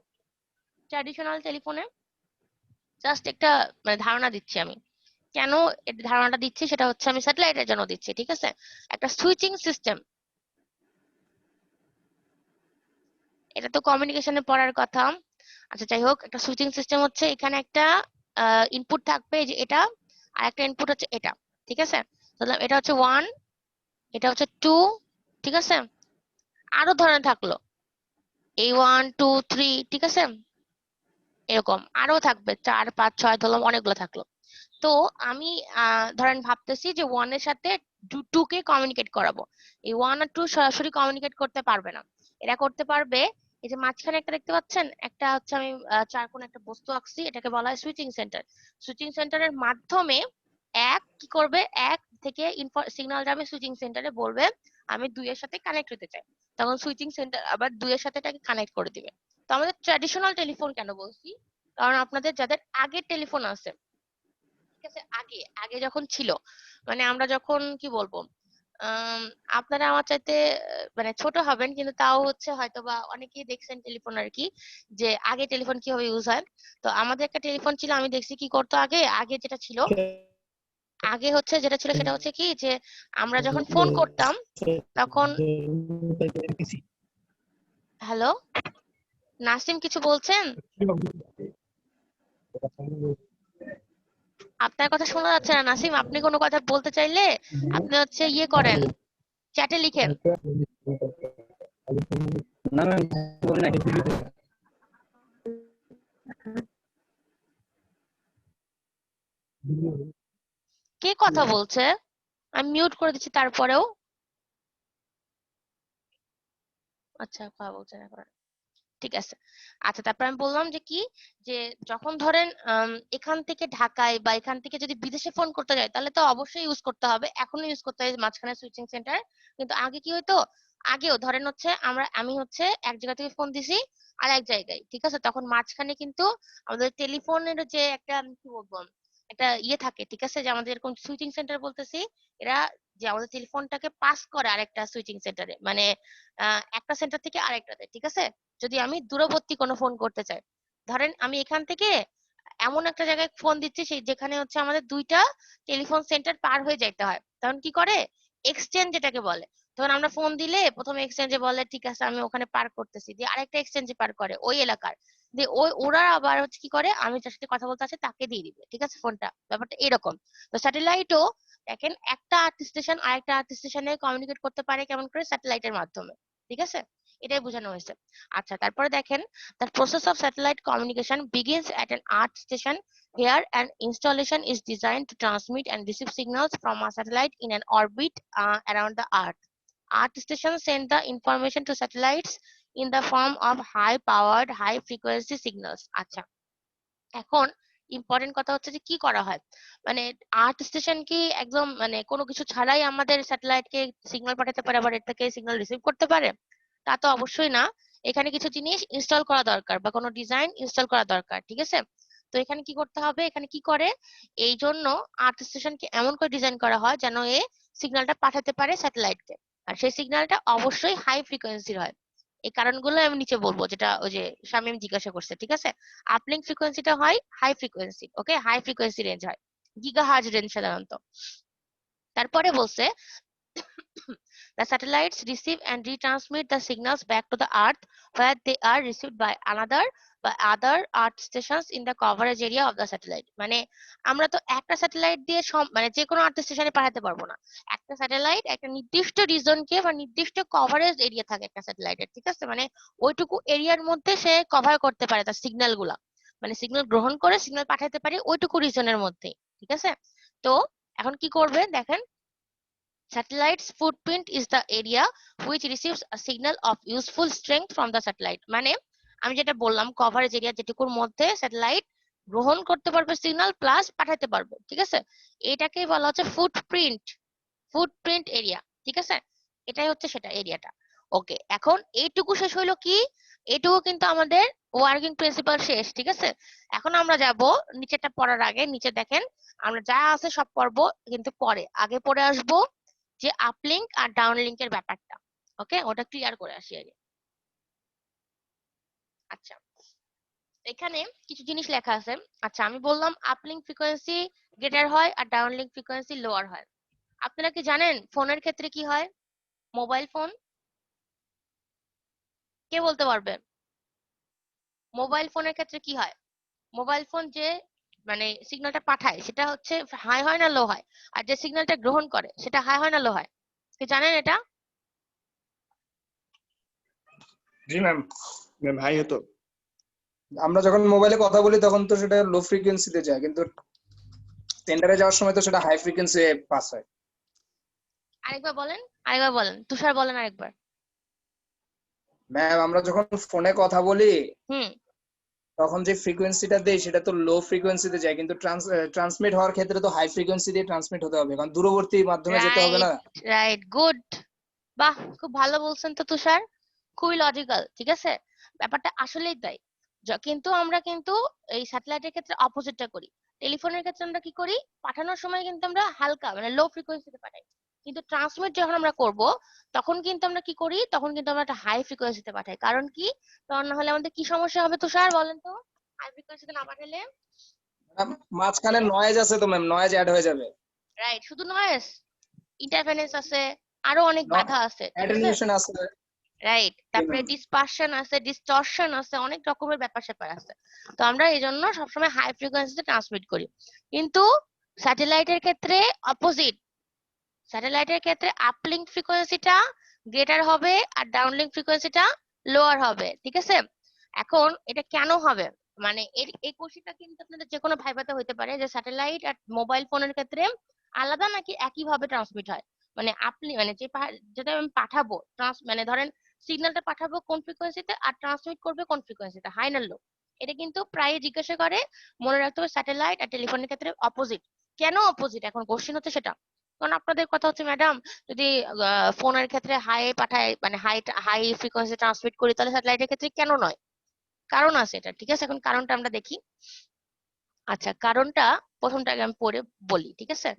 ট্র্যাডিশনাল টেলিফোনে জাস্ট একটা মানে ধারণা দিচ্ছি আমি, কেন এই ধারণাটা দিচ্ছি সেটা হচ্ছে আমি স্যাটেলাইটের জন্য দিচ্ছি, ঠিক আছে? একটা সুইচিং সিস্টেম, এটা তো কমিউনিকেশনে পড়ার কথা। আচ্ছা যাই হোক, একটা সুইচিং সিস্টেম হচ্ছে এখানে একটা ইনপুট থাকবে, যে এটা, আর একটা ইনপুট হচ্ছে এটা, ঠিক আছে? ধরলাম এটা হচ্ছে 1, এটা হচ্ছে 2, ঠিক আছে? আরো ধরনের থাকলো এই 1 2 3, ঠিক আছে? এরকম আরো থাকবে 4 5 6, ধরলাম অনেকগুলো থাকলো। তো আমি ধরেন ভাবতেছি যে 1 এর সাথে 2 কে কমিউনিকেট করাবো। এই 1 আর 2 সরাসরি কমিউনিকেট করতে পারবে না, এরা করতে পারবে এই যে মাঝখানে একটা দেখতে পাচ্ছেন, একটা হচ্ছে আমি চার কোণ একটা বস্তু আঁকছি, এটাকে বলা হয় সুইচিং সেন্টার। সুইচিং সেন্টারের মাধ্যমে এক কি করবে, এক থেকে সিগন্যাল যাবে সুইচিং সেন্টারে, বলবে আমি 2 এর সাথে কানেক্ট হতে চাই, তখন সুইচিং সেন্টার আবার 2 এর সাথে এটাকে কানেক্ট করে দিবে। তো আমাদের ট্র্যাডিশনাল টেলিফোন কেন বলছি, কারণ আপনাদের যাদের আগের টেলিফোন আছে, ঠিক আছে, আগে আগে যখন ছিল, মানে আমরা যখন কি বলবো, আম, আপনারা আমার চাইতে মানে ছোট হবেন, কিন্তু তাও হচ্ছে হয়তোবা অনেকেই দেখছেন টেলিফোন আর কি, যে আগে টেলিফোন কিভাবে ইউজ হয়। তো আমাদের একটা টেলিফোন ছিল, আমি দেখছি কি করতো আগে, আগে যেটা ছিল, আগে হচ্ছে যেটা ছিল সেটা হচ্ছে কি, যে আমরা যখন ফোন করতাম তখন, হ্যালো নাসিম কিছু বলছেন? আপনার কথা শোনা যাচ্ছে না নাসিম, আপনি কোনো কথা বলতে চাইলে আপনি হচ্ছে ইয়ে করেন, চ্যাটে লিখেন। না ম্যাম, বলি নাই। কে কথা বলছে? আমি মিউট করে দিচ্ছি তারপরেও। আচ্ছা কথা বলছেন এখন, ঠিক আছে। আচ্ছা তারপর আমি বললাম যে কি, যে যখন ধরেন এখান থেকে ঢাকায় বা এখান থেকে যদি বিদেশে ফোন করতে যাই, তাহলে তো অবশ্যই ইউজ করতে হবে, এখনো ইউজ করতে হয় মাঝখানে সুইচিং সেন্টার। কিন্তু আগে কি হইতো, আগেও ধরেন হচ্ছে আমি হচ্ছে এক জায়গা থেকে ফোন দিছি আর এক জায়গায়, ঠিক আছে? তখন মাঝখানে কিন্তু আমাদের টেলিফোনের যে একটা কি বলবো, একটা ইয়ে থাকে, ঠিক আছে, যে আমাদের এরকম সুইচিং সেন্টার বলতেছি, এরা যে আমাদের টেলিফোনটাকে পাস করে আরেকটা সুইচিং সেন্টারে, মানে একটা সেন্টার থেকে আরেকটাতে, ঠিক আছে? যদি আমি দূরবর্তী কোনো ফোন করতে চাই, ধরেন আমি এখান থেকে এমন একটা জায়গায় ফোন দিচ্ছি সেই যেখানে হচ্ছে আমাদের দুইটা টেলিফোন সেন্টার পার হয়ে যাইতে হয়, তখন কি করে, এক্সচেঞ্জ যেটাকে বলে, তখন আমরা ফোন দিলে প্রথমে এক্সচেঞ্জে বলে ঠিক আছে আমি ওখানে পার করতেছি, দিয়ে আরেকটা এক্সচেঞ্জে পার করে ওই এলাকার, দিয়ে ওরা আবার হচ্ছে কি করে আমি যার সাথে কথা বলতে আছে তাকে দিয়ে দিবে, ঠিক আছে ফোনটা, ব্যাপারটা এরকম। তো স্যাটেলাইটও দেখেন একটা আর্থ স্টেশন আরেকটা আর্থ স্টেশনে কমিউনিকেট করতে পারে কেমন করে, স্যাটেলাইটের মাধ্যমে, ঠিক আছে, এটাই বোঝানো হয়েছে। আচ্ছা তারপরে দেখেন, the process of satellite communication begins at an earth station. Here an installation is designed to transmit and receive signals from a satellite in an orbit around the earth. Earth stations send the information to satellites in the form of high powered high frequency signals. আচ্ছা এখন important কথা হচ্ছে যে কি করা হয়, মানে আর্থ station কি একদম মানে কোনো কিছু ছাড়াই আমাদের স্যাটেলাইটকে সিগন্যাল পাঠাতে পারে আবার এর থেকে সিগন্যাল রিসিভ করতে পারে? তা তো অবশ্যই না। এখানে কিছু জিনিস ইনস্টল করা দরকার বা কোনো ডিজাইন ইনস্টল করা দরকার, ঠিক আছে। তো এখানে কি করতে হবে, এখানে কি করে, এই জন্য আর্থ স্টেশনকে এমন করে ডিজাইন করা হয় যেন এ সিগন্যালটা পাঠাতে পারে স্যাটেলাইটকে, আর সেই সিগন্যালটা অবশ্যই হাই ফ্রিকোয়েন্সির হয়। এই কারণগুলো আমি নিচে বলবো, যেটা ওই যে শামীম জিজ্ঞাসা করছে, ঠিক আছে। আপলিঙ্ক ফ্রিকোয়েন্সিটা হয় হাই ফ্রিকোয়েন্সি, ওকে, হাই ফ্রিকোয়েন্সি রেঞ্জ হয়, গিগাহার্জ রেঞ্জ সাধারণত। তারপরে বলছে the satellites receive and retransmit the signals back to the earth where they are received by other earth stations in the coverage area of the satellite। মানে আমরা তো একটা satellite দিয়ে মানে যে কোনো আর্থ স্টেশনে পাঠাতে পারবো না। একটা স্যাটেলাইট একটা নির্দিষ্ট রিজনকে বা নির্দিষ্ট কভারেজ এরিয়া থাকে একটা স্যাটেলাইটের, ঠিক আছে, মানে ওইটুকু এরিয়ার মধ্যে সে কভার করতে পারে তার সিগন্যাল গুলা, মানে সিগন্যাল গ্রহণ করে সিগন্যাল পাঠাতে পারে ওইটুকু রিজনের মধ্যে, ঠিক আছে। তো এখন কি করবে দেখেন, satellite's footprint is the area which receives a signal of useful strength from the satellite। মানে আমি যেটা বললাম কভারেজ এরিয়া যেটুকুর মধ্যে স্যাটেলাইট গ্রহণ করতে পারবে সিগন্যাল প্লাস পাঠাতে পারবে, ঠিক আছে, এটাকেই বলা হচ্ছে ফুটপ্রিন্ট এরিয়া, ঠিক আছে, এটাই হচ্ছে সেটা এরিয়াটা। ওকে, এখন এইটুকু শেষ হইলো কি, এইটুকু কিন্তু আমাদের ওয়ার্কিং প্রিন্সিপাল শেষ, ঠিক আছে। এখন আমরা যাব নিচেটা পড়ার আগে, নিচে দেখেন আমরা যা আছে সব পড়বো কিন্তু পরে, আগে পড়ে আসবো যে আপলিঙ্ক আর ডাউনলিঙ্কের ব্যাপারটা, ওকে, ওটা ক্লিয়ার করে আসি আগে। আচ্ছা এখানে কিছু জিনিস লেখা আছে। আচ্ছা আমি বললাম আপলিঙ্ক ফ্রিকোয়েন্সি গ্রেটার হয় আর ডাউনলিঙ্ক ফ্রিকোয়েন্সি লোয়ার হয়। আপনারা কি জানেন ফোনের ক্ষেত্রে কি হয়? মোবাইল ফোন, কে বলতে পারবে মোবাইল ফোনের ক্ষেত্রে কি হয়? মোবাইল ফোন যে মানে সিগন্যালটা পাঠায় সেটা হচ্ছে হাই হয় না লো হয়, আর যে সিগন্যালটা গ্রহণ করে সেটা হাই হয় না লো হয়? কি জানেন এটা? জি ম্যাম, ম্যাম হাই হতো। আমরা যখন মোবাইলে কথা বলি তখন তো সেটা লো ফ্রিকোয়েন্সিতে যায়, কিন্তু সেন্টারে যাওয়ার সময় তো সেটা হাই ফ্রিকোয়েন্সি পাস হয়। আরেকবার বলেন তুষার, বলেন আরেকবার। ম্যাম আমরা যখন ফোনে কথা বলি হুম, তখন যে ফ্রিকোয়েন্সিটা দেই সেটা তো লো ফ্রিকোয়েন্সিতে যায়, কিন্তু ট্রান্সমিট হওয়ার ক্ষেত্রে তো হাই ফ্রিকোয়েন্সি দিয়ে ট্রান্সমিট হতে হবে, কারণ দূরবর্তী মাধ্যমে যেতে হবে না। রাইট, গুড, বাহ, খুব ভালো বলছেন তো তুষার, খুবই লজিক্যাল, ঠিক আছে, ব্যাপারটা আসলেই তাই। কিন্তু আমরা কিন্তু এই স্যাটেলাইটের ক্ষেত্রে অপোজিটটা করি। টেলিফোনের ক্ষেত্রে আমরা কি করি, পাঠানোর সময় কিন্তু আমরা হালকা মানে লো ফ্রিকোয়েন্সিতে পাঠাই, কিন্তু ট্রান্সমিট যখন আমরা করব তখন কিন্তু আমরা কি করি, তখন কিন্তু আমরা একটা হাই ফ্রিকোয়েন্সিতে পাঠাই। কারণ কি, কারণ না হলে আমাদের কি সমস্যা হবে তুষার বলেন তো, হাই ফ্রিকোয়েন্সিতে না পাঠালে? ম্যাম, মাঝখানে নয়েজ আছে তো ম্যাম, নয়েজ অ্যাড হয়ে যাবে। রাইট, শুধু নয়েজ, ইন্টারফারেন্স আছে, আরো অনেক বাধা আছে, ঠিক আছে, অ্যাটেনুয়েশন আছে। রাইট, তারপরে ডিসপারশন আছে, ডিস্টরশন আছে, অনেক রকমের ব্যাপার স্যাপার আছে। তো আমরা এই জন্য সবসময় হাই ফ্রিকোয়েন্সিতে ট্রান্সমিট করি। কিন্তু স্যাটেলাইটের ক্ষেত্রে অপোজিট, স্যাটেলাইটের ক্ষেত্রে আপলিঙ্ক ফ্রিকোয়েন্সিটা গ্রেটার হবে আর ডাউনলিঙ্ক ফ্রিকোয়েন্সিটা লোয়ার হবে, ঠিক আছে। এখন এটা কেন হবে, মানে এই কোশ্চেনটা কিন্তু আপনাদের যে কোনো ভাইভাতে হইতে পারে যে স্যাটেলাইট আর মোবাইল ফোনের ক্ষেত্রে আলাদা নাকি একই ভাবে ট্রান্সমিট হয়, মানে আপনি মানে যেটা আমি পাঠাবো মানে ধরেন সিগন্যালটা পাঠাবো কোন ফ্রিকোয়েন্সিতে আর ট্রান্সমিট করবে কোন ফ্রিকোয়েন্সিতে, হাই না লো, এটা কিন্তু প্রায় জিজ্ঞাসা করে। মনে রাখতে হবে স্যাটেলাইট আর টেলিফোনের ক্ষেত্রে অপোজিট। কেন অপোজিট, এখন কোশ্চেন হচ্ছে সেটা। কারণ আপনাদের কথা হচ্ছে ম্যাডাম যদি ফোনের ক্ষেত্রে হাই পাঠায় মানে হাই ফ্রিকোয়েন্সি ট্রান্সমিট করি তাহলে স্যাটেলাইটের ক্ষেত্রে কেন নয়? কারণ আছে এটা, ঠিক আছে, এখন কারণটা আমরা দেখি। আচ্ছা কারণটা প্রথমটাকে আমি পড়ে বলি, ঠিক আছে।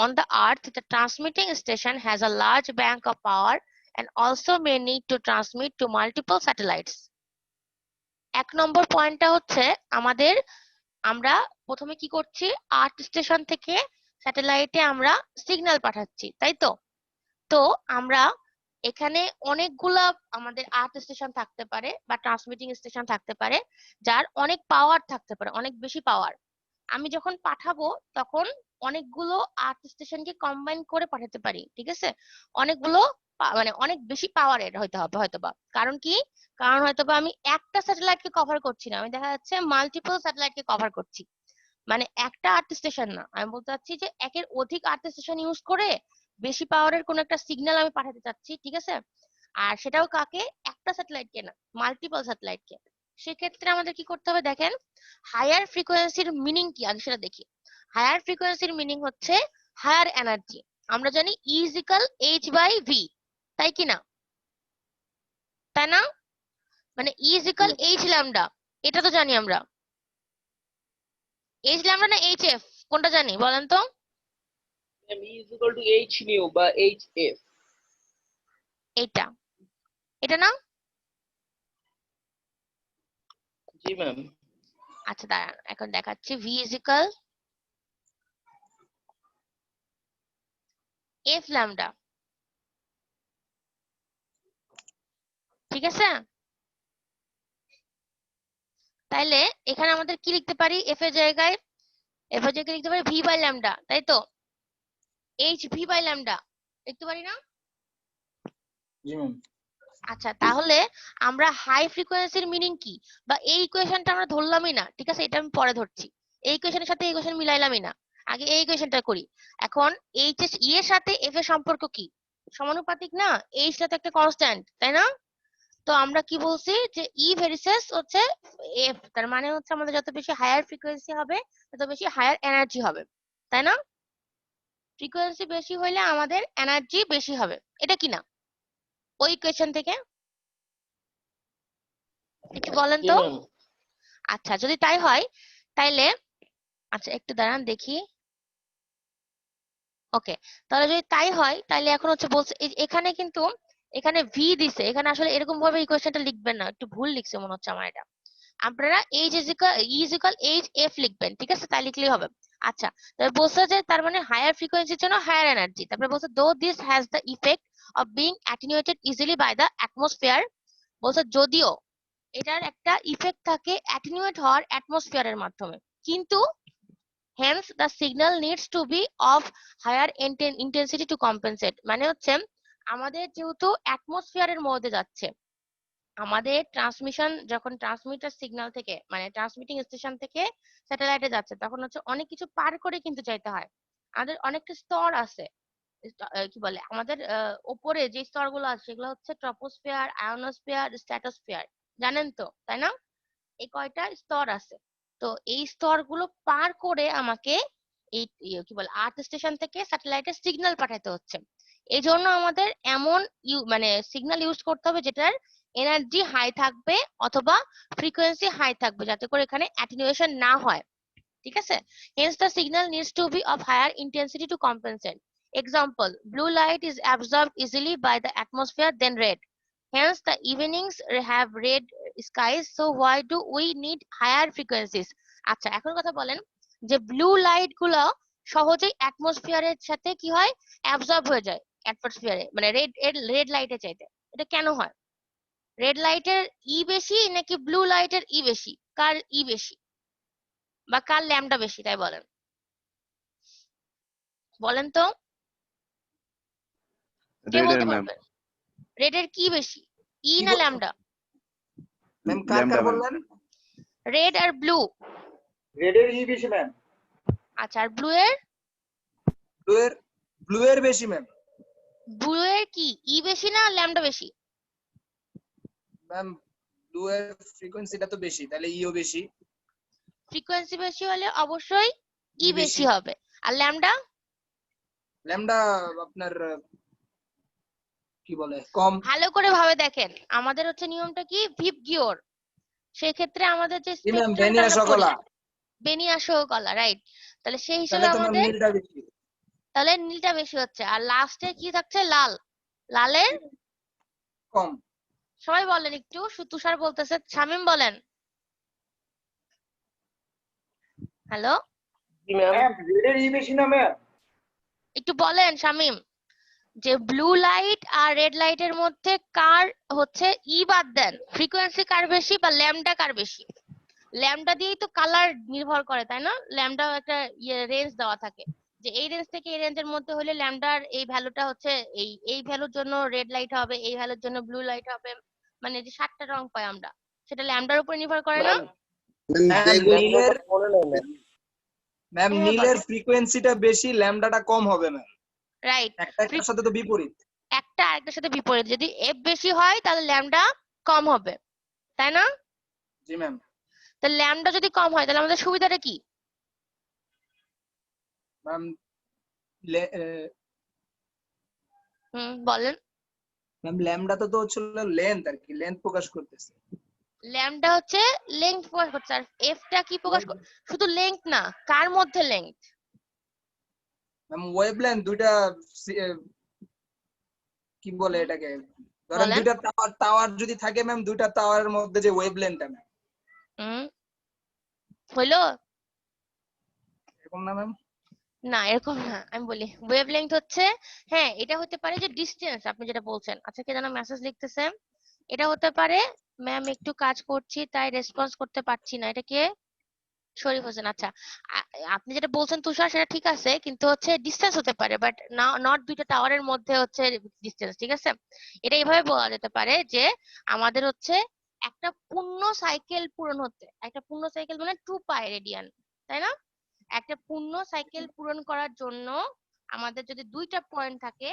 on the earth the transmitting station has a large bank of power and also may need to transmit to multiple satellites। এক নম্বর পয়েন্টটা হচ্ছে আমরা প্রথমে কি করছি, আর্থ স্টেশন থেকে স্যাটেলাইটে আমরা সিগন্যাল পাঠাচ্ছি, তাই তো। তো আমরা এখানে অনেকগুলা আমাদের আর্থ স্টেশন থাকতে পারে বা ট্রান্সমিটিং স্টেশন থাকতে পারে, যার অনেক পাওয়ার থাকতে পারে, অনেক বেশি পাওয়ার। আমি যখন পাঠাবো তখন অনেকগুলো আর্থ স্টেশনকে কম্বাইন করে পাঠাতে পারি, ঠিক আছে? অনেকগুলো মানে অনেক বেশি পাওয়ারের হইতে হবে হয়তোবা। কারণ কি? কারণ হয়তোবা আমি একটা স্যাটেলাইটকে কভার করছি না, আমি দেখা যাচ্ছে মাল্টিপল স্যাটেলাইটকে কভার করছি। মানে একটা আর্থ স্টেশন না, আমি বলতে চাচ্ছি যে একের অধিক আর্থ স্টেশন ইউজ করে বেশি পাওয়ারের কোন একটা সিগন্যাল আমি পাঠাতে চাচ্ছি, ঠিক আছে? আর সেটাও কাকে? একটা স্যাটেলাইটকে না, মাল্টিপল স্যাটেলাইটকে। সেক্ষেত্রে আমাদের কি করতে হবে দেখেন, হায়ার ফ্রিকোয়েন্সির মিনিং কি আগে সেটা দেখি। হায়ার ফ্রিকোয়েন্সির মিনিং হচ্ছে হায়ার এনার্জি। আমরা জানি E is equal h/v, তাই কি না? তাই না? মানে E is equal h lambda, এটা তো জানি আমরা। h ল্যামডা না hf, কোনটা জানি বলেন তো? Ma'am E is equal to h nu বা hf। এটা এটা না? জি ম্যাম। আচ্ছা দাঁড়ান, এখন দেখাচ্ছি। v is equal f lambda, ঠিক আছে? তাইলে এখানে আমাদের কি লিখতে পারি? f এর জায়গায় লিখতে পারি v বাই ল্যামডা, তাই তো? h v বাই ল্যামডা লিখতে পারি না? জি ম্যাম। আচ্ছা, তাহলে আমরা হাই ফ্রিকোয়েন্সির মিনিং কি, বা এই ইকুয়েশনটা আমরা ধরলামই না, ঠিক আছে? এটা আমি পরে ধরছি। এই ইকুয়েশনের সাথে এই ইকুয়েশন মিলাইলামই না, আগে এই ইকুয়েশনটা করি। এখন h এর সাথে f এর সম্পর্ক কি? সমানুপাতিক না? h টা তো একটা কনস্ট্যান্ট, তাই না? তো আমরা কি বলছি যে E ভেরিসেস হচ্ছে f, তার মানে হচ্ছে আমাদের যত বেশি হায়ার ফ্রিকোয়েন্সি হবে তত বেশি হায়ার এনার্জি হবে, তাই না? ফ্রিকোয়েন্সি বেশি হইলে আমাদের এনার্জি বেশি হবে, এটা কি না? ওই ইকুয়েশন থেকে একটু বলেন জি তো। ম্যাম। আচ্ছা, যদি তাই হয় তাইলে আচ্ছা একটু দাঁড়ান দেখি। ওকে, তাহলে যদি তাই হয় তাহলে এখন হচ্ছে বলছে এখানে কিন্তু এখানে ভি দিছে, এখানে আসলে এরকম ভাবে ইকুয়েশনটা লিখবেন না, একটু ভুল লিখছে মনে হচ্ছে আমার এটা। আপনারা h is equal E is equal hf লিখবেন, ঠিক আছে? তাই লিখলেই হবে। আচ্ছা, তাহলে বলছে যে তার মানে হায়ার ফ্রিকোয়েন্সির জন্য হায়ার এনার্জি। তারপরে বলছে though this has the effect of being attenuated easily by the atmosphere. বলছে যদিও এটার একটা ইফেক্ট থাকে অ্যাটেনুয়েট হওয়ার অ্যাটমসফিয়ারের মাধ্যমে, কিন্তু hence the signal needs to be of higher intensity to compensate। মানে হচ্ছে আমাদের যেহেতু অ্যাটমসফিয়ারের মধ্যে যাচ্ছে, আমাদের ট্রান্সমিশন যখন ট্রান্সমিটার সিগন্যাল থেকে মানে ট্রান্সমিটিং স্টেশন থেকে স্যাটেলাইটে যাচ্ছে, তখন হচ্ছে অনেক কিছু পার করে কিন্তু যাইতে হয়। আমাদের অনেকটা স্তর আছে, কি বলে আমাদের উপরে যে স্তরগুলো আছে সেগুলো হচ্ছে ট্রপোস্ফিয়ার, আয়োনোস্ফিয়ার, স্ট্র্যাটোস্ফিয়ার, জানেন তো, তাই না? এই কয়টা স্তর আছে। তো এই স্তরগুলো পার করে আমাকে এই কি বলে আর্থ স্টেশন থেকে স্যাটেলাইটের সিগন্যাল পাঠাতে হচ্ছে। এই জন্য আমাদের এমন মানে সিগন্যাল ইউজ করতে হবে যেটার এনার্জি হাই থাকবে অথবা ফ্রিকোয়েন্সি হাই থাকবে, যাতে করে এখানে অ্যাটেনুয়েশন না হয়, ঠিক আছে? Hence the signal needs to be of higher intensity to compensate. Example, blue light is absorbed easily by the atmosphere than red. Hence the evenings have red skies. So why do we need higher frequencies? আচ্ছা, এখন কথা বলেন যে blue light গুলো সহজেই অ্যাটমসফিয়ারের সাথে কি হয়? অ্যাবজর্ব হয়ে যায় অ্যাটমসফিয়ারে, মানে রেড লাইটে চাইতে। এটা কেন হয়? রেড লাইটের ই বেশি নাকি ব্লু লাইটের ই বেশি? কার ই বেশি বা কার ল্যামডা বেশি, তাই বলেন, বলেন তো, কে বলতে পারবেন? রেডের কি বেশি, ই কি না ল্যামডা? ম্যাম কার কার বললেন? রেড আর ব্লু। রেডের ই বেশি ম্যাম। আচ্ছা, আর ব্লু এর? ব্লু এর বেশি ম্যাম। ব্লু এর কি ই বেশি না ল্যামডা বেশি? ম্যাম ব্লু এর ফ্রিকোয়েন্সিটা তো বেশি, তাহলে ইও বেশি। ফ্রিকোয়েন্সি বেশি হলে অবশ্যই ই ই বেশি বেশি হবে। আর ল্যামডা? ল্যামডা আপনার কি বলে কম। ভালো করে ভাবে দেখেন, আমাদের হচ্ছে নিয়মটা কি? ভিপ গিওর। সেই ক্ষেত্রে আমাদের যে জি ম্যাম, স্পেকট্রামটা বেনিয়া আমরা পড়ি, সকলা। বেনিয়া কলা, রাইট? তাহলে সেই হিসেবে তাহলে তো ম্যাম আমাদের নীলটা বেশি। তাহলে নীলটা বেশি হচ্ছে, আর লাস্টে কি থাকছে? লাল। লালের কম। সবাই বলেন একটু, তুষার বলতেছে, শামিম বলেন। হ্যালো, জি ম্যাম। ম্যাম রেডের ই বেশি না ম্যাম? একটু বলেন শামিম। যে ব্লু লাইট আর রেড লাইটের মধ্যে কার হচ্ছে বাদ দেন, ফ্রিকোয়েন্সি কার বেশি বা ল্যামডা কার বেশি। ল্যামডা দিয়েই তো কালার নির্ভর করে, তাই না? ল্যামডা একটা রেঞ্জ দেওয়া থাকে, যে এই রেঞ্জ থেকে এই রেঞ্জের মধ্যে হলে ল্যামডার এই ভ্যালুটা হচ্ছে এই ভ্যালুর জন্য রেড লাইট হবে, এই ভ্যালুর জন্য ব্লু লাইট হবে, মানে যে 7টা রং পাই আমরা, সেটা ল্যামডার উপর নির্ভর করে না? নীলের মনে নেই ম্যাম। ম্যাম হ্যাঁ, নীলের ফ্রিকোয়েন্সিটা বেশি, ল্যামডাটা কম হবে ম্যাম। রাইট। একটা একটার সাথে তো বিপরীত। একটা আরেকটার সাথে বিপরীত, যদি এফ বেশি হয় তাহলে ল্যামডা কম হবে, তাই না? জি ম্যাম। তাহলে ল্যামডা যদি কম হয় তাহলে আমাদের সুবিধাটা কি? ম্যাম বলেন। ম্যাম ল্যামডাটা তো হচ্ছে লেন্থ আর কি, লেন্থ প্রকাশ করতেছে। ল্যামডা হচ্ছে লেংথ প্রকাশ করছে, আর এফটা কি প্রকাশ শুধু লেংথ না, কার মধ্যে লেংথ? ম্যাম ওয়েভলেন্থ দুইটা কি বলে এটাকে, ধরেন বলেন। দুইটা টাওয়ার যদি থাকে ম্যাম, দুইটা টাওয়ারের মধ্যে যে ওয়েভলেন্থটা ম্যাম, হইলো? এরকম না ম্যাম? না, এরকম না, আমি বলি ওয়েভলেংথ হচ্ছে, হ্যাঁ এটা হতে পারে যে ডিসটেন্স, আপনি যেটা বলছেন। আচ্ছা, কে যেন মেসেজ লিখতেছে, এটা হতে পারে ম্যাম একটু কাজ করছি তাই রেসপন্স করতে পারছি না, এটা কে? শরীফ হোসেন। আচ্ছা, আপনি যেটা বলছেন তুষার সেটা ঠিক আছে, কিন্তু হচ্ছে ডিসটেন্স হতে পারে, বাট না, নট দুইটা টাওয়ারের মধ্যে হচ্ছে ডিসটেন্স, ঠিক আছে? এটা এইভাবে বলা যেতে পারে যে আমাদের হচ্ছে একটা পূর্ণ সাইকেল পূরণ হতে, একটা পূর্ণ সাইকেল মানে 2π রেডিয়ান, তাই না? একটা পূর্ণ সাইকেল পূরণ করার জন্য আমাদের যদি দুইটা পয়েন্ট থাকে,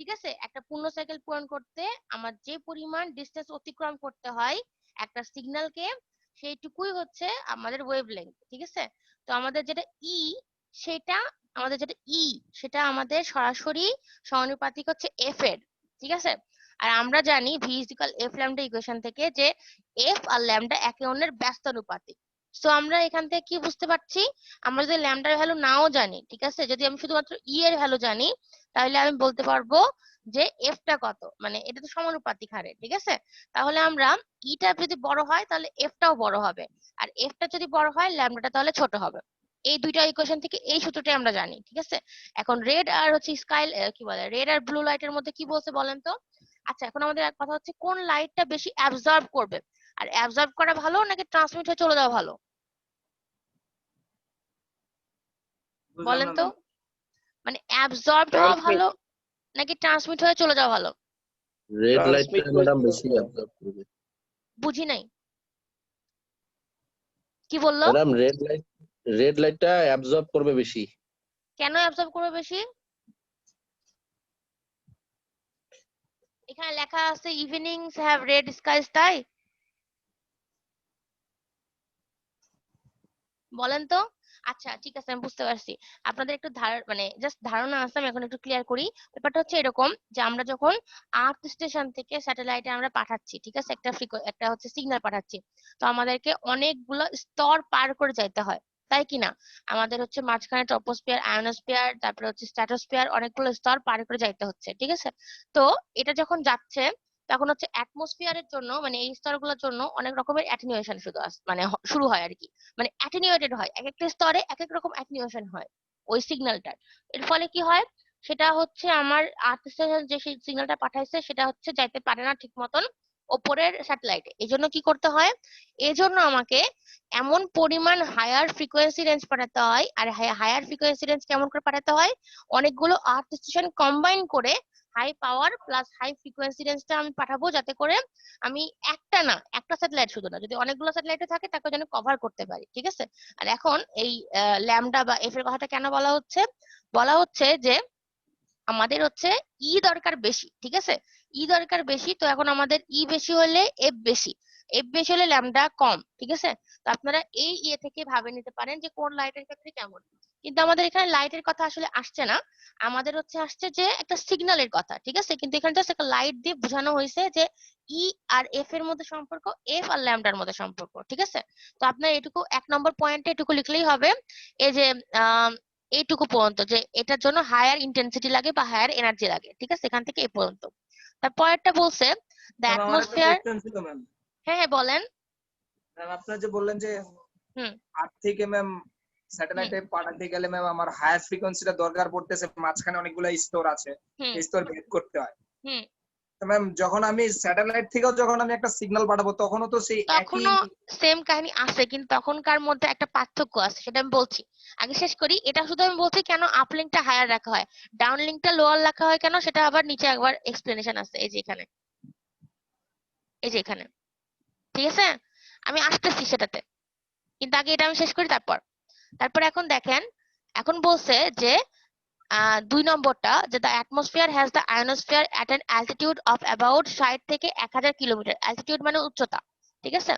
ঠিক আছে, একটা পূর্ণ সাইকেল পূরণ করতে আমার যে পরিমাণ ডিসটেন্স অতিক্রম করতে হয় একটা সিগন্যালকে, সেইটুকুই হচ্ছে আমাদের ওয়েভলেংথ, ঠিক আছে? তো আমাদের যেটা সেটা সেটা আমাদের সরাসরি সমানুপাতিক হচ্ছে এফ এর, ঠিক আছে? আর আমরা জানি V is equal F lambda equation থেকে যে এফ আর ল্যামডা একে অন্যের ব্যস্তানুপাতিক। সো আমরা এখান থেকে কি বুঝতে পারছি, আমরা যদি ল্যামডার ভ্যালু নাও জানি, ঠিক আছে, যদি আমি শুধুমাত্র এর ভ্যালু জানি, তাহলে আমি বলতে পারবো যে এফটা কত, মানে এটা তো সমানুপাতিক হারে, ঠিক আছে? তাহলে আমরা টা যদি বড় হয় তাহলে এফটাও বড় হবে, আর এফটা যদি বড় হয় ল্যামডাটা তাহলে ছোট হবে। এই দুইটা ইকুয়েশন থেকে এই সূত্রটা আমরা জানি, ঠিক আছে? এখন রেড আর হচ্ছে স্কাই, কি বলে, রেড আর ব্লু লাইটের মধ্যে কি বলছে বলেন তো? আচ্ছা, এখন আমাদের এক কথা হচ্ছে কোন লাইটটা বেশি অ্যাবজর্ব করবে, আর অ্যাবজর্ব করা ভালো নাকি ট্রান্সমিট হয়ে চলে যাওয়া ভালো? বলেন তো, মানে অ্যাবজর্বড হওয়া ভালো নাকি ট্রান্সমিট হয়ে চলে যাওয়া ভালো? রেড Transmit লাইটটা ম্যাডাম বেশি অ্যাবজর্ব করবে। বুঝি নাই, কি বললো? ম্যাডাম রেড লাইটটা অ্যাবজর্ব করবে বেশি। কেন অ্যাবজর্ব করবে বেশি? এখানে লেখা আছে ইভিনিংস হ্যাভ রেড স্কাইস, তাই বলেন তো? আচ্ছা, ঠিক আছে, আমি বুঝতে পারছি। আপনাদের একটু মানে জাস্ট ধারণা আছে, আমি এখন একটু ক্লিয়ার করি। ব্যাপারটা হচ্ছে এরকম যে আমরা যখন আর্থ স্টেশন থেকে স্যাটেলাইটে আমরা পাঠাচ্ছি, ঠিক আছে, একটা হচ্ছে সিগন্যাল পাঠাচ্ছি, তো আমাদেরকে অনেকগুলো স্তর পার করে যাইতে হয়, তাই কি না? আমাদের হচ্ছে মাঝখানে ট্রপোস্ফিয়ার, আয়োনোস্ফিয়ার, তারপরে হচ্ছে স্ট্র্যাটোস্ফিয়ার, অনেকগুলো স্তর পার করে যাইতে হচ্ছে, ঠিক আছে? তো এটা যখন যাচ্ছে তখন হচ্ছে অ্যাটমসফিয়ারের জন্য, মানে এই স্তরগুলোর জন্য অনেক রকমের অ্যাটেনুয়েশন মানে শুরু হয় আর কি, মানে অ্যাটেনুয়েটেড হয়, এক একটা স্তরে এক এক রকম অ্যাটেনুয়েশন হয় ওই সিগন্যালটার। এর ফলে কি হয়, সেটা হচ্ছে আমার আর্থ স্টেশন যে সিগন্যালটা পাঠাইছে সেটা হচ্ছে যাইতে পারে না ঠিক মতন ওপরের স্যাটেলাইটে। এই জন্য কি করতে হয়, এই জন্য আমাকে এমন পরিমাণ হায়ার ফ্রিকোয়েন্সি রেঞ্জ পাঠাতে হয়। আর হায়ার ফ্রিকোয়েন্সি রেঞ্জ কেমন করে পাঠাতে হয়, অনেকগুলো আর্থ স্টেশন কম্বাইন করে high power plus high frequency রেঞ্জটা আমি পাঠাবো, যাতে করে আমি একটা স্যাটেলাইট শুধু না, যদি অনেকগুলো স্যাটেলাইটে থাকে তাকে যেন কভার করতে পারি, ঠিক আছে? আর এখন এই ল্যামডা বা এফ এর কথাটা কেন বলা হচ্ছে যে আমাদের হচ্ছে দরকার বেশি, ঠিক আছে? দরকার বেশি, তো এখন আমাদের বেশি হলে এফ বেশি হলে ল্যামডা কম, ঠিক আছে? তো আপনারা এই থেকে ভাবে নিতে পারেন যে কোন লাইটের ক্ষেত্রে কেমন। কিন্তু আমাদের এখানে লাইটের কথা আসলে আসছে না, আমাদের হচ্ছে আসছে যে একটা সিগন্যালের কথা, ঠিক আছে? কিন্তু এখানে জাস্ট একটা লাইট দিয়ে বোঝানো হয়েছে যে আর এফ এর মধ্যে সম্পর্ক, এফ আর ল্যামডার মধ্যে সম্পর্ক, ঠিক আছে? তো আপনার এটুকু 1 নম্বর পয়েন্টে এটুকু লিখলেই হবে, এই যে এইটুকু পর্যন্ত, যে এটার জন্য হায়ার ইন্টেন্সিটি লাগে বা হায়ার এনার্জি লাগে, ঠিক আছে? এখান থেকে এই পর্যন্ত। তারপরেরটা বলছে দ্য ম্যাম আমার একটা অ্যাটমসফিয়ার। কোশ্চেন ছিল ম্যাম। হ্যাঁ হ্যাঁ, বলেন। ম্যাম আপনারা যে বললেন যে হুম আর্থ থেকে ম্যাম স্যাটেলাইটে পাঠাতে গেলে ম্যাম আমার হায়ার ফ্রিকোয়েন্সিটা দরকার পড়তেছে, মাঝখানে অনেকগুলো স্তর আছে, হুম এই স্তর ভেদ করতে হয়। হুম তো ম্যাম যখন আমি স্যাটেলাইট থেকেও যখন আমি একটা সিগন্যাল পাঠাবো তখনও তো সেই একই। তখনও সেম কাহিনী আছে, কিন্তু তখনকার মধ্যে একটা পার্থক্য আছে, সেটা আমি বলছি। আগে শেষ করি। এটা শুধু আমি বলছি কেন আপলিংকটা হায়ার রাখা হয়, ডাউনলিংকটা লোয়ার রাখা হয় কেন, সেটা আবার নিচে একবার এক্সপ্লেনেশন আছে, এই যে এখানে, এই যে এখানে। ঠিক আছে, আমি আসতেছি সেটাতে, কিন্তু আগে এটা আমি শেষ করি। তারপর এখন দেখেন, এখন বলছে যে 2 নম্বরটা, যে the atmosphere has the ionosphere at an altitude of about 60 থেকে 1000 কিলোমিটার। অ্যালটিটিউড মানে উচ্চতা, ঠিক আছে,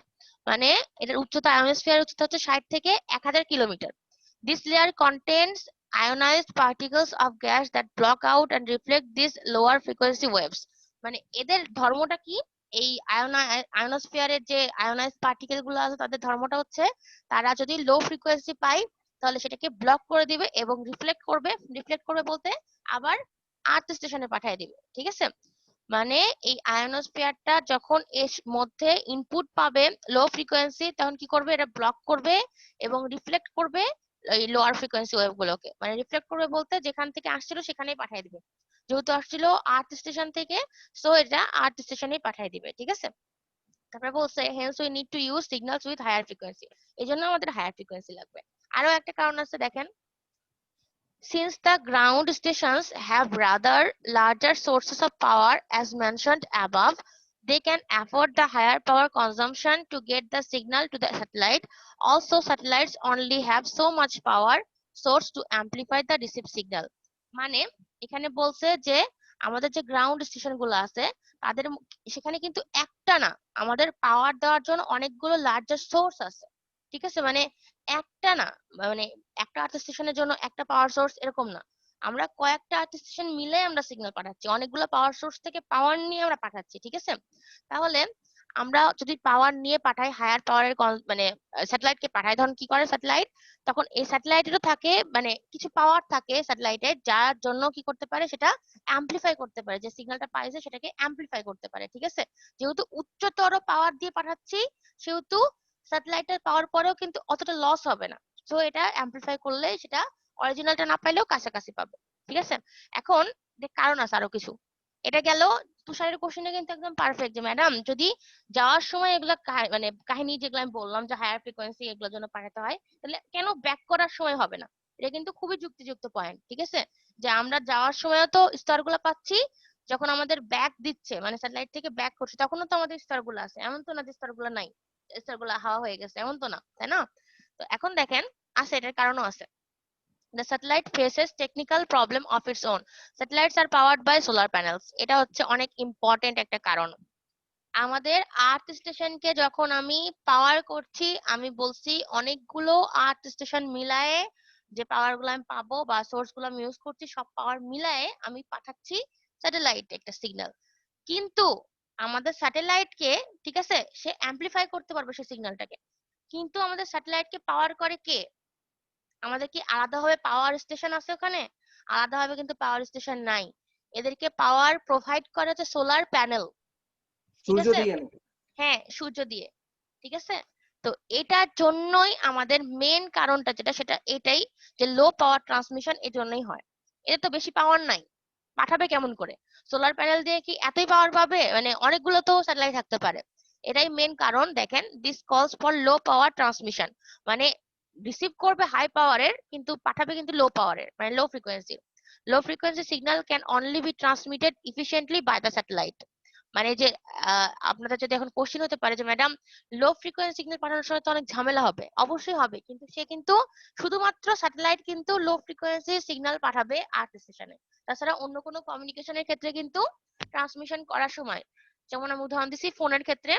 মানে এটার উচ্চতা, আয়োনোস্ফিয়ার উচ্চতা হচ্ছে 60 থেকে 1000 kilometre. This layer contains ionized particles of gas that block out and reflect these lower frequency waves। মানে এদের ধর্মটা কি, এই আয়োনোস্ফিয়ারের যে আয়োনাইজড পার্টিকেল গুলো আছে তাদের ধর্মটা হচ্ছে, তারা যদি লো ফ্রিকোয়েন্সি পায় তাহলে সেটাকে ব্লক করে দিবে এবং রিফ্লেক্ট করবে বলতে আবার আর্থ স্টেশনে পাঠিয়ে দিবে। ঠিক আছে, মানে এই আয়োনোস্ফিয়ারটা যখন এর মধ্যে ইনপুট পাবে লো ফ্রিকোয়েন্সি, তখন কি করবে, এটা ব্লক করবে এবং রিফ্লেক্ট করবে এই লোয়ার ফ্রিকোয়েন্সি ওয়েভ গুলোকে। মানে রিফ্লেক্ট করবে বলতে যেখান থেকে আসছিল সেখানেই পাঠিয়ে দিবে, যেহেতু আসছিল আর্থ স্টেশন থেকে, সো এটা আর্থ স্টেশনেই পাঠিয়ে দিবে। ঠিক আছে, তারপরে বলছে hence we need to use signals with higher frequency, এই জন্য আমাদের হায়ার ফ্রিকোয়েন্সি লাগবে। আরো একটা কারণ আছে, দেখেন, since the ground stations have rather larger sources of power as mentioned above, they can afford the higher power consumption to get the signal to the satellite. Also, satellites only have so much power source to amplify the received signal। মানে এখানে বলছে যে আমাদের যে ground station গুলো আছে তাদের সেখানে কিন্তু একটা না, আমাদের পাওয়ার দেওয়ার জন্য অনেকগুলো লার্জার সোর্স আছে। ঠিক আছে, মানে একটা না, মানে একটা আর্থ স্টেশনের জন্য একটা পাওয়ার সোর্স এরকম না, আমরা কয়েকটা আর্থ স্টেশন মিলে আমরা সিগন্যাল পাঠাচ্ছি, অনেকগুলো পাওয়ার সোর্স থেকে পাওয়ার নিয়ে আমরা পাঠাচ্ছি। ঠিক আছে, তাহলে আমরা যদি পাওয়ার নিয়ে পাঠাই, হায়ার পাওয়ারের মানে স্যাটেলাইটকে পাঠাই, তখন কি করে স্যাটেলাইট, তখন এই স্যাটেলাইটেরও থাকে মানে কিছু পাওয়ার থাকে স্যাটেলাইটের, যার জন্য কি করতে পারে, সেটা অ্যাম্পলিফাই করতে পারে, যে সিগন্যালটা পাইছে সেটাকে অ্যাম্পলিফাই করতে পারে। ঠিক আছে, যেহেতু উচ্চতর পাওয়ার দিয়ে পাঠাচ্ছি সেহেতু স্যাটেলাইটের পাওয়ার পরেও কিন্তু অতটা লস হবে না, সো এটা অ্যাম্পলিফাই করলে সেটা অরিজিনালটা না পাইলেও কাছাকাছি পাবে। ঠিক আছে, এখন কারণ আছে আরো কিছু। এটা গেল তুষারের কোশ্চেনে কিন্তু একদম পারফেক্ট, যে ম্যাডাম যদি যাওয়ার সময় এগুলা মানে কাহিনী যেগুলো আমি বললাম যে হায়ার ফ্রিকোয়েন্সি এগুলোর জন্য পাঠাতে হয়, তাহলে কেন ব্যাক করার সময় হবে না? এটা কিন্তু খুবই যুক্তিযুক্ত পয়েন্ট। ঠিক আছে, যে আমরা যাওয়ার সময়ও তো স্তরগুলো পাচ্ছি, যখন আমাদের ব্যাক দিচ্ছে মানে স্যাটেলাইট থেকে ব্যাক করছে তখনও তো আমাদের স্তরগুলো আছে, এমন তো না যে স্তরগুলো নাই, স্তরগুলো হাওয়া হয়ে গেছে, এমন তো না, তাই না? তো এখন দেখেন আছে, এটার কারণও আছে। The satellite faces technical problem of its own. Satellites are powered by solar panels. এটা হচ্ছে অনেক ইম্পর্টেন্ট একটা কারণ। আমাদের আর্থ স্টেশনকে যখন আমি পাওয়ার করছি, আমি বলছি অনেকগুলো আর্থ স্টেশন মিলায়ে যে পাওয়ার গুলো আমি পাবো বা সোর্স গুলো আমি ইউজ করছি, সব পাওয়ার মিলায়ে আমি পাঠাচ্ছি স্যাটেলাইট একটা সিগন্যাল। কিন্তু আমাদের স্যাটেলাইটকে, ঠিক আছে, সে অ্যাম্পলিফাই করতে পারবে সেই সিগন্যালটাকে, কিন্তু আমাদের স্যাটেলাইটকে পাওয়ার করে কে? আমাদের কি আলাদাভাবে পাওয়ার স্টেশন আছে ওখানে? আলাদাভাবে কিন্তু পাওয়ার স্টেশন নাই, এদেরকে পাওয়ার প্রোভাইড করে হচ্ছে সোলার প্যানেল। ঠিক সূর্য আছে, দিয়ে নাকি? হ্যাঁ সূর্য দিয়ে। ঠিক আছে, তো এটার জন্যই আমাদের মেন কারণটা যেটা, সেটা এটাই যে লো পাওয়ার ট্রান্সমিশন এর জন্যই হয়। এটা তো বেশি পাওয়ার নাই, পাঠাবে কেমন করে? সোলার প্যানেল দিয়ে কি এতই পাওয়ার পাবে? মানে অনেকগুলো তো স্যাটেলাইট থাকতে পারে, এটাই মেন কারণ। দেখেন, this calls for low power transmission, মানে রিসিভ করবে হাই পাওয়ারের কিন্তু পাঠাবে কিন্তু লো পাওয়ারের, মানে low frequency. Low frequency signal can only be transmitted efficiently by the satellite. মানে যে আপনাদের যদি এখন কোশ্চেন হতে পারে যে ম্যাডাম লো ফ্রিকোয়েন্সি সিগন্যাল পাঠানোর সময় তো অনেক ঝামেলা হবে, অবশ্যই হবে, কিন্তু সে কিন্তু শুধুমাত্র স্যাটেলাইট কিন্তু লো ফ্রিকোয়েন্সি সিগন্যাল পাঠাবে আর্থ স্টেশনে, তাছাড়া অন্য কোনো কমিউনিকেশনের ক্ষেত্রে কিন্তু ট্রান্সমিশন করার সময়, যেমন আমি উদাহরণ দিচ্ছি ফোনের ক্ষেত্রে,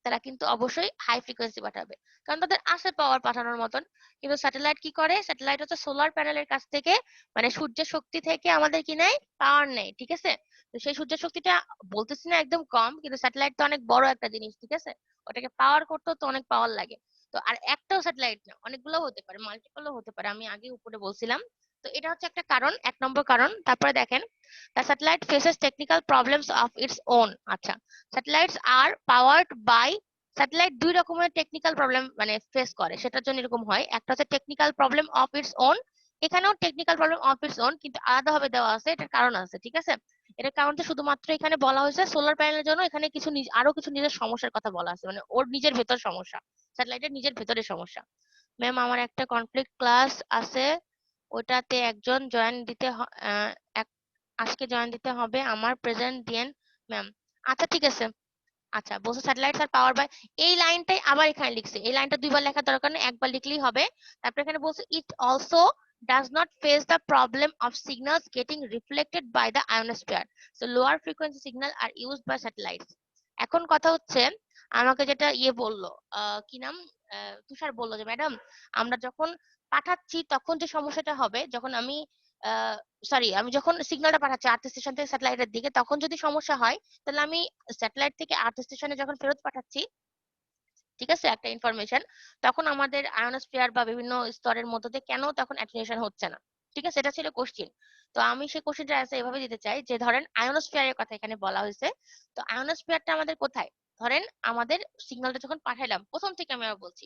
তারা কিন্তু অবশ্যই হাই ফ্রিকোয়েন্সি পাঠাবে, কারণ তাদের আছে পাওয়ার পাঠানোর মতন। কিন্তু স্যাটেলাইট কি করে? স্যাটেলাইট হচ্ছে সোলার প্যানেলের কাছ থেকে, মানে সূর্যের শক্তি থেকে আমাদের কি নেয়, পাওয়ার নেয়। ঠিক আছে, তো সেই সূর্যের শক্তিটা বলতেছি না একদম কম, কিন্তু স্যাটেলাইট তো অনেক বড় একটা জিনিস। ঠিক আছে, ওটাকে পাওয়ার করতেও তো অনেক পাওয়ার লাগে। তো আর একটাও স্যাটেলাইট না, অনেকগুলো হতে পারে, মাল্টিপলও হতে পারে, আমি আগে উপরে বলছিলাম। তো এটা হচ্ছে একটা কারণ, 1 নম্বর কারণ। তারপরে দেখেন, the satellite faces technical problems of its own। আচ্ছা, satellites are powered by satellite দুই রকমের টেকনিক্যাল প্রবলেম মানে ফেস করে, সেটার জন্য এরকম হয়। একটা হচ্ছে technical problem of its own, এখানেও technical problem of its own, কিন্তু আলাদাভাবে দেওয়া আছে, এটার কারণ আছে, ঠিক আছে। এটার কারণটা শুধুমাত্র এখানে বলা হয়েছে সোলার প্যানেলের জন্য, এখানে কিছু আরো কিছু নিজের সমস্যার কথা বলা আছে, মানে ওর নিজের ভেতর সমস্যা, স্যাটেলাইটের নিজের ভেতরে সমস্যা। ম্যাম আমার একটা কনফ্লিক্ট ক্লাস আছে, ওটাতে একজন জয়েন দিতে আজকে জয়েন দিতে হবে, আমার প্রেজেন্ট দিয়েন ম্যাম। আচ্ছা ঠিক আছে। আচ্ছা বলছে স্যাটেলাইটস আর পাওয়ার বাই, এই লাইনটাই আবার এখানে লিখছে, এই লাইনটা দুইবার লেখার দরকার নেই, একবার লিখলেই হবে। তারপর এখানে বলছে it also does not face the problem of signals getting reflected by the ionosphere, so lower frequency signal are used by satellites। এখন কথা হচ্ছে, আমাকে যেটা বললো কি নাম তুষার বললো যে ম্যাডাম আমরা যখন পাঠাচ্ছি তখন যে সমস্যাটা হবে, যখন আমি আমি যখন সিগন্যালটা পাঠাচ্ছি আর্থ স্টেশন থেকে স্যাটেলাইটের দিকে, তখন যদি সমস্যা হয় তাহলে আমি স্যাটেলাইট থেকে আর্থ স্টেশনে যখন ফেরত পাঠাচ্ছি, ঠিক আছে, একটা ইনফরমেশন, তখন আমাদের আয়োনোস্ফিয়ার বা বিভিন্ন স্তরের মধ্যে দিয়ে কেন তখন অ্যাটেনুয়েশন হচ্ছে না, ঠিক আছে, এটা ছিল কোশ্চেন। তো আমি সেই কোশ্চেনটা অ্যান্সার এভাবে দিতে চাই যে ধরেন আয়োনোস্ফিয়ারের কথা এখানে বলা হয়েছে, তো আয়োনোস্ফিয়ারটা আমাদের কোথায়, ধরেন আমাদের সিগন্যালটা যখন পাঠাইলাম, প্রথম থেকে আমি আবার বলছি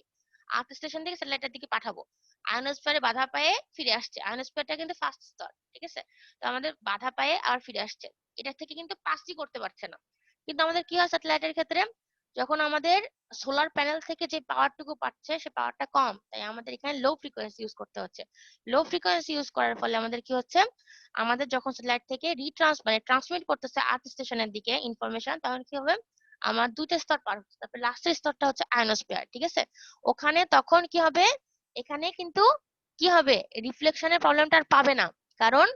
আর্থ স্টেশন থেকে স্যাটেলাইটের দিকে পাঠাবো, আয়োনোস্ফিয়ারে বাধা পেয়ে ফিরে আসছে, আয়োনোস্ফিয়ারটা কিন্তু ফার্স্ট স্তর, ঠিক আছে, তো আমাদের বাধা পেয়ে আবার ফিরে আসছে, এটা থেকে কিন্তু পাসই করতে পারছে না। কিন্তু আমাদের কি হয় স্যাটেলাইটের ক্ষেত্রে, যখন আমাদের সোলার প্যানেল থেকে যে পাওয়ারটুকু পাচ্ছে সে পাওয়ারটা কম, তাই আমাদের এখানে লো ফ্রিকোয়েন্সি ইউজ করতে হচ্ছে। লো ফ্রিকোয়েন্সি ইউজ করার ফলে আমাদের কি হচ্ছে, আমাদের যখন স্যাটেলাইট থেকে ট্রান্সমিট করতেছে আর্থ স্টেশনের দিকে ইনফরমেশন, তখন কি হবে, আমার দুইটা স্তর পার হচ্ছে, তারপর লাস্টের স্তরটা হচ্ছে আয়োনোস্ফিয়ার, ঠিক আছে। ওখানে তখন কি হবে, এখানে কিন্তু কি হবে, রিফ্লেকশনের প্রবলেমটা আর পাবে না, কারণ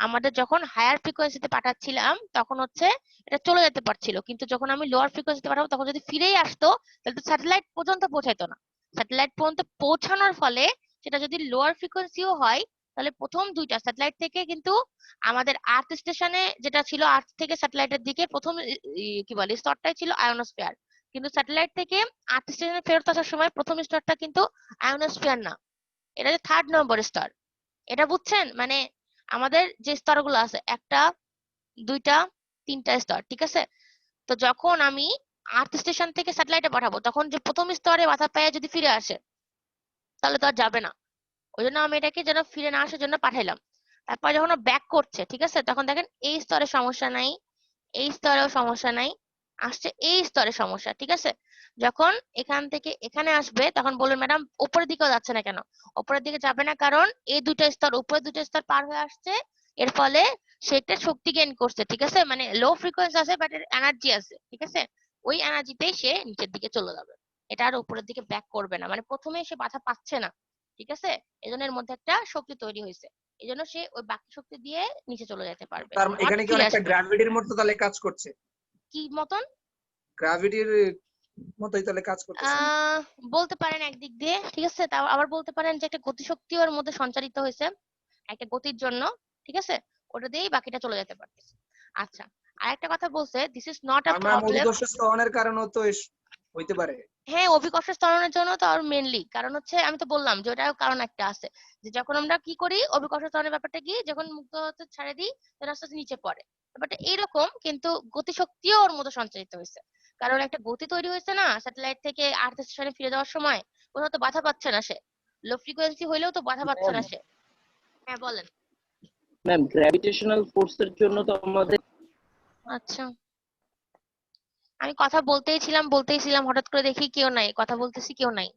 আমাদের যখন হায়ার ফ্রিকোয়েন্সিতে পাঠাচ্ছিলাম তখন হচ্ছে এটা চলে যেতে পারছিল, কিন্তু যখন আমি লোয়ার ফ্রিকোয়েন্সিতে পাঠাবো তখন যদি ফিরেই আসতো তাহলে তো স্যাটেলাইট পর্যন্ত পৌঁছাইতো না। স্যাটেলাইট পর্যন্ত পৌঁছানোর ফলে সেটা যদি লোয়ার ফ্রিকোয়েন্সিও হয়, তাহলে প্রথম দুইটা স্যাটেলাইট থেকে কিন্তু আমাদের আর্থ স্টেশনে যেটা ছিল, আর্থ থেকে স্যাটেলাইটের দিকে প্রথম কি বলে স্তরটাই ছিল আয়োনোস্ফিয়ার, কিন্তু স্যাটেলাইট থেকে আর্থ স্টেশনে ফেরত আসার সময় প্রথম স্তরটা কিন্তু আয়োনোস্ফিয়ার না, এটা যে থার্ড নম্বর স্তর। এটা বুঝছেন, মানে আমাদের যে স্তরগুলো আছে, একটা দুইটা তিনটা স্তর, ঠিক আছে। তো যখন আমি আর্থ স্টেশন থেকে স্যাটেলাইটে পাঠাবো, তখন যে প্রথম স্তরে বাধা পেয়ে যদি ফিরে আসে তাহলে তো আর যাবে না, ওই জন্য আমি এটাকে যেন ফিরে না আসার জন্য পাঠাইলাম। তারপর যখন ব্যাক করছে, ঠিক আছে, তখন দেখেন এই স্তরে সমস্যা নাই, এই স্তরেও সমস্যা নাই, আসছে এই স্তরে সমস্যা, ঠিক আছে। যখন এখান থেকে এখানে আসবে তখন বলবেন ম্যাডাম উপরের দিকেও যাচ্ছে না কেন, উপরের দিকে যাবে না কারণ এই দুটো স্তর, উপরের দুটো স্তর পার হয়ে আসছে, এর ফলে সে একটা শক্তি গেইন করছে, ঠিক আছে, মানে লো ফ্রিকোয়েন্সি আছে বাট এর এনার্জি আছে, ঠিক আছে, ওই এনার্জিতেই সে নিচের দিকে চলে যাবে, এটা আর উপরের দিকে ব্যাক করবে না, মানে প্রথমে সে বাধা পাচ্ছে না, ঠিক আছে, এজন্য এর মধ্যে একটা শক্তি তৈরি হয়েছে, এজন্য সে ওই বাকি শক্তি দিয়ে নিচে চলে যেতে পারবে, তার অর্থাৎ এখানে কি ফিরে অনেকটা আসবে। গ্র্যাভিটির মতো তাহলে কাজ করছে, কি মতন? গ্র্যাভিটির মতোই তাহলে কাজ করতেছে না? বলতে পারেন একদিক দিয়ে, ঠিক আছে, তাও আবার বলতে পারেন যে একটা গতিশক্তি ওর মধ্যে সঞ্চারিত হয়েছে একটা গতির জন্য, ঠিক আছে, ওটা দিয়েই বাকিটা চলে যেতে পারতেছে। আচ্ছা, আরেকটা কথা বলছে, দিস ইজ নট আ তার মানে প্রবলেম। অধিকর্ষ স্থলনের কারণেও তো হইতে পারে। হ্যাঁ, অভিকর্ষ ত্বরণের জন্য তো আর মেনলি কারণ হচ্ছে, আমি তো বললাম যে ওটাও কারণ একটা আছে, যে যখন আমরা কি করি অভিকর্ষ ত্বরণের ব্যাপারটা কি, যখন মুক্ত হতে ছাড়ে দিই তখন আস্তে আস্তে নিচে পড়ে, ব্যাপারটা এইরকম, কিন্তু গতিশক্তিও ওর মধ্যে সঞ্চারিত হয়েছে, কারণ একটা গতি তৈরি হয়েছে না স্যাটেলাইট থেকে আর্থ স্টেশনে ফিরে যাওয়ার সময়, কোথাও তো বাধা পাচ্ছে না সে, লো ফ্রিকোয়েন্সি হইলেও তো বাধা পাচ্ছে না সে। হ্যাঁ বলেন। ম্যাম গ্র্যাভিটেশনাল ফোর্সের জন্য তো আমাদের আচ্ছা, আমি কথা বলতেই ছিলাম হঠাৎ করে দেখি কেউ নাই, কথা বলতেছি কেউ নাই।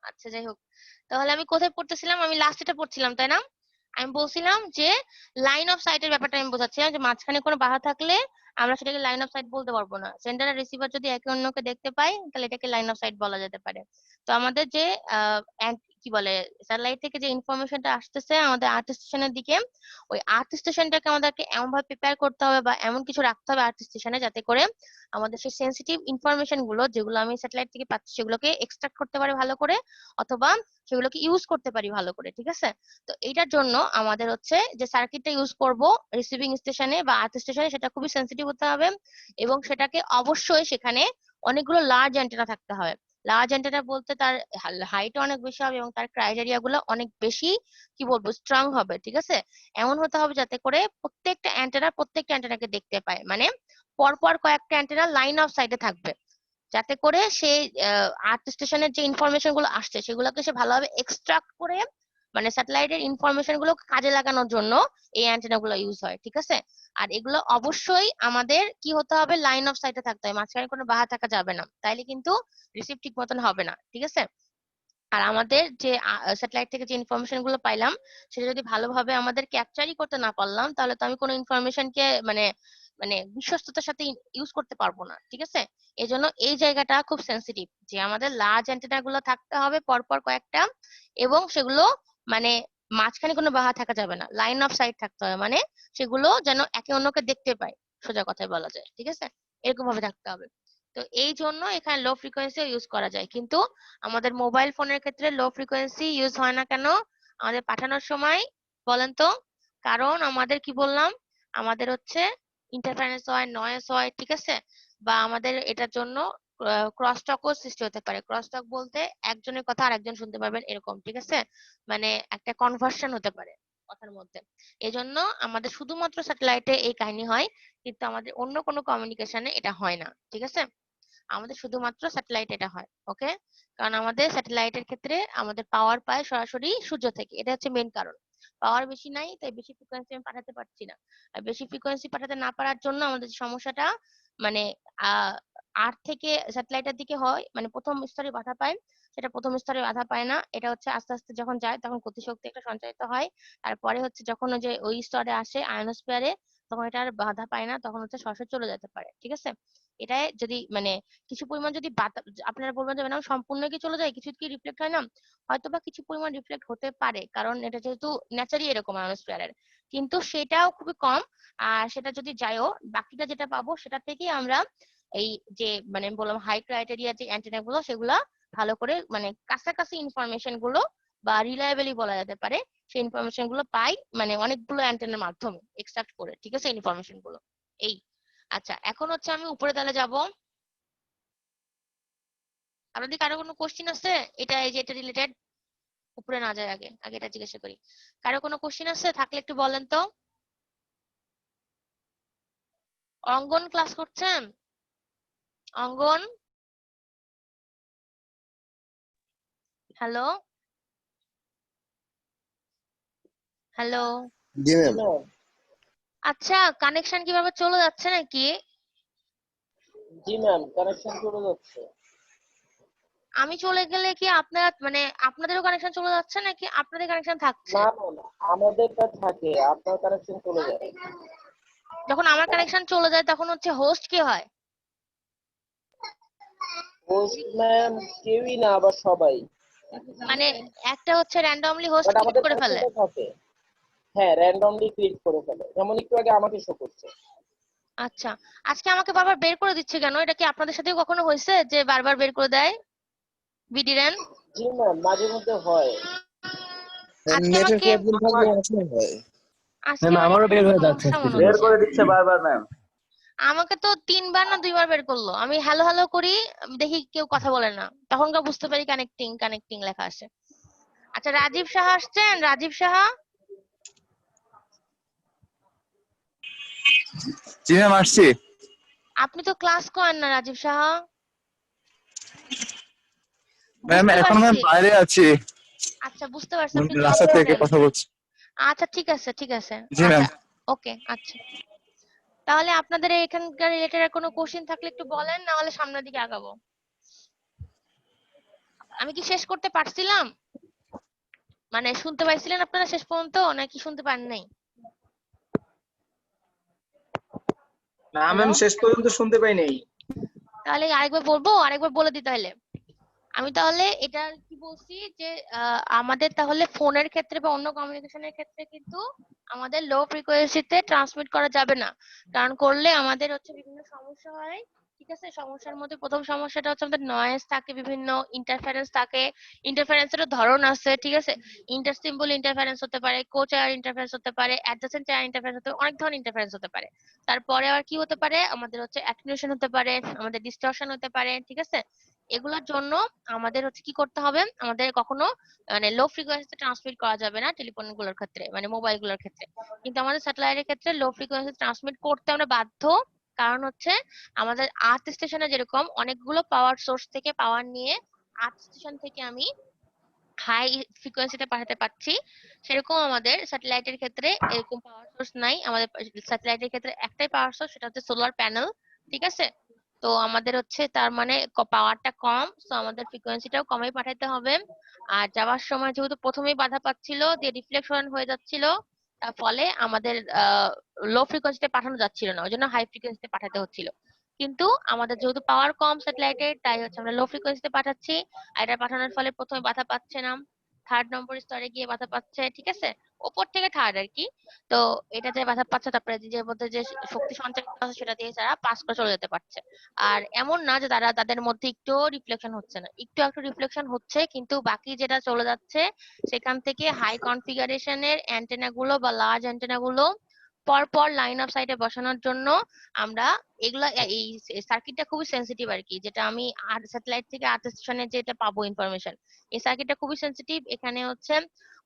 আচ্ছা যাই হোক, তাহলে আমি কোথায় পড়তেছিলাম, আমি লাস্ট এটা পড়ছিলাম তাই না, আমি বলছিলাম যে লাইন অফ সাইটের ব্যাপারটা আমি বোঝাচ্ছিলাম, যে মাঝখানে কোনো বাধা থাকলে আমরা সেটাকে লাইন অফ সাইট বলতে পারবো না, সেন্ডার আর রিসিভার যদি একে অন্যকে দেখতে পাই তাহলে এটাকে লাইন অফ সাইট বলা যেতে পারে। তো আমাদের যে কি বলে স্যাটেলাইট থেকে যে ইনফরমেশনটা আসতেছে আমাদের আর্থ স্টেশনের দিকে, ওই আর্থ স্টেশনটাকে আমাদেরকে এমন ভাবে প্রিপেয়ার করতে হবে বা এমন কিছু রাখতে হবে আর্থ স্টেশনে, যাতে করে আমাদের সেই সেনসিটিভ ইনফরমেশন গুলো যেগুলো আমি স্যাটেলাইট থেকে পাচ্ছি সেগুলোকে এক্সট্রাক্ট করতে পারি ভালো করে, অথবা সেগুলোকে ইউজ করতে পারি ভালো করে, ঠিক আছে। তো এইটার জন্য আমাদের হচ্ছে যে সার্কিটটা ইউজ করব রিসিভিং স্টেশনে বা আর্থ স্টেশনে, সেটা খুবই সেনসিটিভ হতে হবে, এবং সেটাকে অবশ্যই সেখানে অনেকগুলো লার্জ অ্যান্টেনা থাকতে হবে। লার্জ অ্যান্টেনা বলতে তার হাইট অনেক বেশি হবে এবং তার ক্রাইটেরিয়া গুলো অনেক বেশি কি বলবো স্ট্রং হবে, ঠিক আছে, এমন হতে হবে যাতে করে প্রত্যেকটা অ্যান্টেনাকে দেখতে পায়, মানে পরপর কয়েকটা অ্যান্টেনা লাইন অফ সাইডে থাকবে, যাতে করে সে আর্থ স্টেশনের যে ইনফরমেশন গুলো আসছে সেগুলোকে সে ভালোভাবে এক্সট্রাক্ট করে মানে স্যাটেলাইটের ইনফরমেশন গুলো কাজে লাগানোর জন্য এই অ্যান্টেনা গুলো ইউজ হয়, ঠিক আছে? আর এগুলো অবশ্যই আমাদের কি হতে হবে, লাইন অফ সাইটে থাকতে হবে, মাঝখানে কোনো বাধা থাকা যাবে না, তাইলে কিন্তু রিসিভ ঠিক মতন হবে না, ঠিক আছে? আর আমাদের যে স্যাটেলাইট থেকে যে ইনফরমেশন গুলো পাইলাম সেটা যদি ভালোভাবে আমাদের ক্যাপচারই করতে না পারলাম তাহলে তো আমি কোনো ইনফরমেশনকে মানে মানে বিশ্বস্ততার সাথে ইউজ করতে পারবো না, ঠিক আছে? এই জন্য এই জায়গাটা খুব সেন্সিটিভ যে আমাদের লার্জ অ্যান্টেনা গুলো থাকতে হবে পরপর কয়েকটা, এবং সেগুলো মানে মাঝখানে কোনো বাধা থাকা যাবে না, লাইন অফ সাইট থাকতে হবে, মানে সেগুলো যেন একে অন্যকে দেখতে পায়, সোজা কথায় বলা যায়, ঠিক আছে? এরকম ভাবে থাকতে হবে। তো এই জন্য এখানে লো ফ্রিকোয়েন্সি ইউজ করা যায়, কিন্তু আমাদের মোবাইল ফোনের ক্ষেত্রে লো ফ্রিকোয়েন্সি ইউজ হয় না কেন আমাদের পাঠানোর সময় বলেন তো? কারণ আমাদের কি বললাম, আমাদের হচ্ছে ইন্টারফারেন্স হয়, নয়েজ হয়, ঠিক আছে? বা আমাদের এটার জন্য ক্রস টকও সৃষ্টি হতে পারে। ক্রস টক বলতে একজনের কথা আরেকজন শুনতে পারবেন এরকম, ঠিক আছে? মানে একটা কনভার্সন হতে পারে কথার মধ্যে। এজন্য আমাদের শুধুমাত্র স্যাটেলাইটে এই কাহিনী হয়, কিন্তু আমাদের অন্য কোনো কমিউনিকেশনে এটা হয় না, ঠিক আছে? আমাদের শুধুমাত্র স্যাটেলাইট এটা হয়, ওকে? কারণ আমাদের স্যাটেলাইটের ক্ষেত্রে আমাদের পাওয়ার পায় সরাসরি সূর্য থেকে, এটা হচ্ছে মেইন কারণ। পাওয়ার বেশি নাই তাই বেশি ফ্রিকোয়েন্সি আমি পাঠাতে পারছি না। আর বেশি ফ্রিকোয়েন্সি পাঠাতে না পারার জন্য আমাদের যে সমস্যাটা মানে আর্থ থেকে স্যাটেলাইটের দিকে হয়, মানে প্রথম স্তরে বাধা পায়, সেটা প্রথম স্তরে বাধা পায় না, এটা হচ্ছে আস্তে আস্তে যখন যায় তখন গতিশক্তি একটা সঞ্চারিত হয়, তারপরে হচ্ছে যখন ওই যে ওই স্তরে আসে আয়নোস্ফিয়ারে তখন এটা আর বাধা পায় না, তখন হচ্ছে সরাসরি চলে যেতে পারে, ঠিক আছে? এটাই যদি মানে কিছু পরিমাণ যদি আপনারা বলবেন যে ম্যাডাম সম্পূর্ণ কি চলে যায়, কিছু কি রিফ্লেক্ট হয় না? হয়তোবা কিছু পরিমাণ রিফ্লেক্ট হতে পারে, কারণ এটা যেহেতু ন্যাচারই এরকম আয়নোস্ফিয়ারের, কিন্তু সেটাও খুবই কম। আর সেটা যদি যায়ও, বাকিটা যেটা পাবো সেটা থেকেই আমরা এই যে মানে আমি বললাম হাই ক্রাইটেরিয়া যে অ্যান্টেনা গুলো সেগুলা ভালো করে মানে কাছাকাছি ইনফরমেশন গুলো বা রিলায়েবলি বলা যেতে পারে সেই ইনফরমেশন গুলো পাই, মানে অনেকগুলো অ্যান্টেনার মাধ্যমে এক্সট্রাক্ট করে, ঠিক আছে? ইনফরমেশন গুলো এই। আচ্ছা, এখন হচ্ছে আমি উপরে তাহলে যাব। আপনাদের কারো কোনো কোশ্চিন আছে এটা এই যে এটা রিলেটেড? উপরে না যায়, আগে আগে এটা জিজ্ঞাসা করি, কারো কোনো কোশ্চিন আছে থাকলে একটু বলেন তো। অঙ্গন ক্লাস করছেন? অঙ্গন, হ্যালো হ্যালো। জি জি ম্যাম। ম্যাম। আচ্ছা, কানেকশন কিভাবে চলে যাচ্ছে নাকি? জি ম্যাম, কানেকশন চলে যাচ্ছে। আমি চলে গেলে কি আপনারা মানে আপনাদেরও কানেকশন চলে যাচ্ছে নাকি আপনাদের কানেকশন থাকছে? না ম্যাম, আমাদেরটা থাকে, আপনার কানেকশন চলে যায়। যখন আমার কানেকশন চলে যায় তখন হচ্ছে হোস্ট কি হয়? হোস্ট ম্যাম কেউই না, আবার সবাই। মানে একটা হচ্ছে র্যান্ডমলি হোস্ট বাট ক্লিক আমাদের করে ফেলে। কানেকশনটা থাকে। হ্যাঁ, র্যান্ডমলি ক্লিক করে ফেলে, যেমন একটু আগে আমাকে শো করছে। আচ্ছা, আজকে আমাকে বারবার বের করে দিচ্ছে কেন? এটা কি আপনাদের সাথেও কখনো হয়েছে যে বারবার বের করে দেয় বিডিরেন? জি ম্যাম, মাঝে মধ্যে হয়। আজকে নেটের আমাকে প্রবলেম থাকলে অনেক সময় হয়। আজকে ম্যাম মানে আমারও একটু বের হয়ে যাচ্ছে সমস্যা আজকে মনে দিয়ে। বের হচ্ছে। করে দিচ্ছে বারবার ম্যাম। আমাকে তো 3 বার না 2 বার বের করলো, আমি হ্যালো হ্যালো করি, দেখি কেউ কথা বলে না, তখনকার বুঝতে পারি কানেক্টিং কানেক্টিং লেখা আছে। আচ্ছা, রাজীব সাহা আসছেন? রাজীব সাহা, জি ম্যাম আসছি। আপনি তো ক্লাস করেন না রাজীব সাহা। ম্যাম বুঝতে এখন ম্যাম পারছি। বাইরে আছি, আচ্ছা বুঝতে পারছি, আপনি ক্লাস রাস্তা থেকে করেন। কথা বলছি। আচ্ছা ঠিক আছে ঠিক আছে। জি ম্যাম। আচ্ছা ওকে আচ্ছা, তাহলে আপনাদের এখানকার রিলেটেড কোনো কোশ্চেন থাকলে একটু বলেন, না হলে সামনের দিকে আগাবো। আমি কি শেষ করতে পারছিলাম? মানে শুনতে পাইছিলেন আপনারা শেষ পর্যন্ত নাকি শুনতে পান নাই? না হ্যালো, ম্যাম, শেষ পর্যন্ত শুনতে পাই নাই। তাহলে আরেকবার বলবো, আরেকবার বলে দিই তাহলে। আমি তাহলে এটা কি বলছি যে আমাদের তাহলে ফোনের ক্ষেত্রে বা অন্য কমিউনিকেশনের ক্ষেত্রে কিন্তু আমাদের লো ফ্রিকোয়েন্সিতে ট্রান্সমিট করা যাবে না, কারণ করলে আমাদের হচ্ছে বিভিন্ন সমস্যা হয়, ঠিক আছে? সমস্যার মধ্যে প্রথম সমস্যাটা হচ্ছে আমাদের নয়েজ থাকে, বিভিন্ন ইন্টারফারেন্স থাকে, ইন্টারফারেন্সেরও ধরন আছে, ঠিক আছে? ইন্টারসিম্বল ইন্টারফারেন্স হতে পারে, কো চায়ার ইন্টারফারেন্স হতে পারে, অ্যাডজেসেন্ট চায়ার ইন্টারফারেন্স হতে পারে, অনেক ধরনের ইন্টারফারেন্স হতে পারে। তারপরে আর কি হতে পারে, আমাদের হচ্ছে অ্যাটেনুয়েশন হতে পারে, আমাদের ডিস্টরশন হতে পারে, ঠিক আছে? এগুলোর জন্য আমাদের হচ্ছে কি করতে হবে, আমাদের কখনো মানে লো ফ্রিকোয়েন্সিতে ট্রান্সমিট করা যাবে না টেলিফোন গুলোর ক্ষেত্রে, মানে মোবাইল গুলোর ক্ষেত্রে। কিন্তু আমাদের স্যাটেলাইটের ক্ষেত্রে লো ফ্রিকোয়েন্সি ট্রান্সমিট করতে আমরা বাধ্য, কারণ হচ্ছে আমাদের আর্থ স্টেশনে যেরকম অনেকগুলো পাওয়ার সোর্স থেকে পাওয়ার নিয়ে আর্থ স্টেশন থেকে আমি হাই ফ্রিকোয়েন্সিতে পাঠাতে পারছি, সেরকম আমাদের স্যাটেলাইটের ক্ষেত্রে এরকম পাওয়ার সোর্স নাই। আমাদের স্যাটেলাইটের ক্ষেত্রে একটাই পাওয়ার সোর্স, সেটা হচ্ছে সোলার প্যানেল, ঠিক আছে? তো আমাদের হচ্ছে তার মানে পাওয়ারটা কম, তো আমাদের ফ্রিকোয়েন্সিটাও কমই পাঠাতে হবে। আর যাওয়ার সময় যেহেতু প্রথমেই বাধা পাচ্ছিল, দিয়ে রিফ্লেকশন হয়ে যাচ্ছিল, তার ফলে আমাদের লো ফ্রিকোয়েন্সিতে পাঠানো যাচ্ছিল না, ওই জন্য হাই ফ্রিকোয়েন্সিতে পাঠাতে হচ্ছিল। কিন্তু আমাদের যেহেতু পাওয়ার কম স্যাটেলাইটের, তাই হচ্ছে আমরা লো ফ্রিকোয়েন্সিতে পাঠাচ্ছি। আর এটা পাঠানোর ফলে প্রথমে বাধা পাচ্ছে না, থার্ড নম্বর স্তরে গিয়ে বাধা পাচ্ছে, ঠিক আছে? ওপর থেকে থার্ড আর কি। তো এটা যে বাধা পাচ্ছে, তারপরে যে মধ্যে যে শক্তি সঞ্চারিত আছে সেটা দিয়ে তারা পাস করে চলে যেতে পারছে। আর এমন না যে তাদের মধ্যে একটু রিফ্লেকশন হচ্ছে না, একটু একটু রিফ্লেকশন হচ্ছে, কিন্তু বাকি যেটা চলে যাচ্ছে সেখান থেকে হাই কনফিগারেশনের অ্যান্টেনা গুলো বা লার্জ অ্যান্টেনা গুলো পরপর লাইন অফ সাইটে বসানোর জন্য আমরা এগুলা এই সার্কিটটা খুবই সেনসিটিভ আর কি, যেটা আমি আর স্যাটেলাইট থেকে আর্থ স্টেশনে যেটা পাবো ইনফরমেশন, এই সার্কিটটা খুবই সেনসিটিভ। এখানে হচ্ছে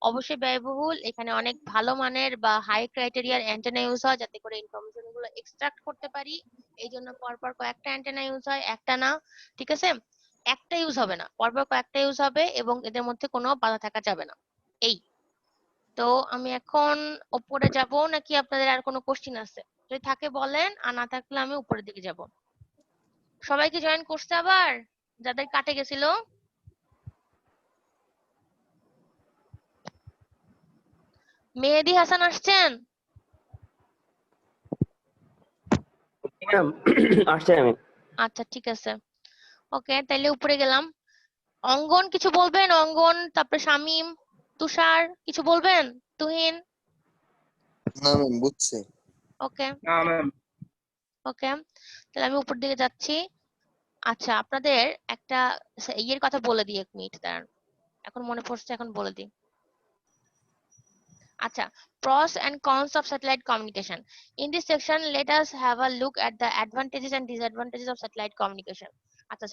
অবশ্যই ব্যয়বহুল, এখানে অনেক ভালো মানের বা হাই ক্রাইটেরিয়ার অ্যান্টেনা ইউজ হয় যাতে করে ইনফরমেশন গুলো এক্সট্রাক্ট করতে পারি। এই জন্য পরপর কয়েকটা অ্যান্টেনা ইউজ হয়, একটা না, ঠিক আছে? একটা ইউজ হবে না, পরপর কয়েকটা ইউজ হবে, এবং এদের মধ্যে কোনো বাধা থাকা যাবে না। এই তো আমি এখন উপরে যাব, নাকি আপনাদের আর কোনো কোশ্চিন আছে? যদি থাকে বলেন, আর না থাকলে আমি উপরের দিকে যাব। সবাই কি জয়েন করছে আবার, যাদের কাটে গেছিল? মেহেদী হাসান আসছেন? ম্যাম আসছে আমি। আচ্ছা ঠিক আছে, ওকে, তাইলে উপরে গেলাম। অঙ্গন কিছু বলবেন? অঙ্গন, তারপরে শামীম, তুষার কিছু বলবেন? তুহিন? না ম্যাম বুঝছি। ওকে না ম্যাম। ওকে, তাহলে আমি উপর দিকে যাচ্ছি। আচ্ছা, আপনাদের একটা ইয়ের কথা বলে দিই, 1 মিনিট দাঁড়ান, এখন মনে পড়ছে, এখন বলে দিই। আচ্ছা, pros and cons of satellite communication. In this section, let us have a look at the advantages and disadvantages of satellite communication. আচ্ছা,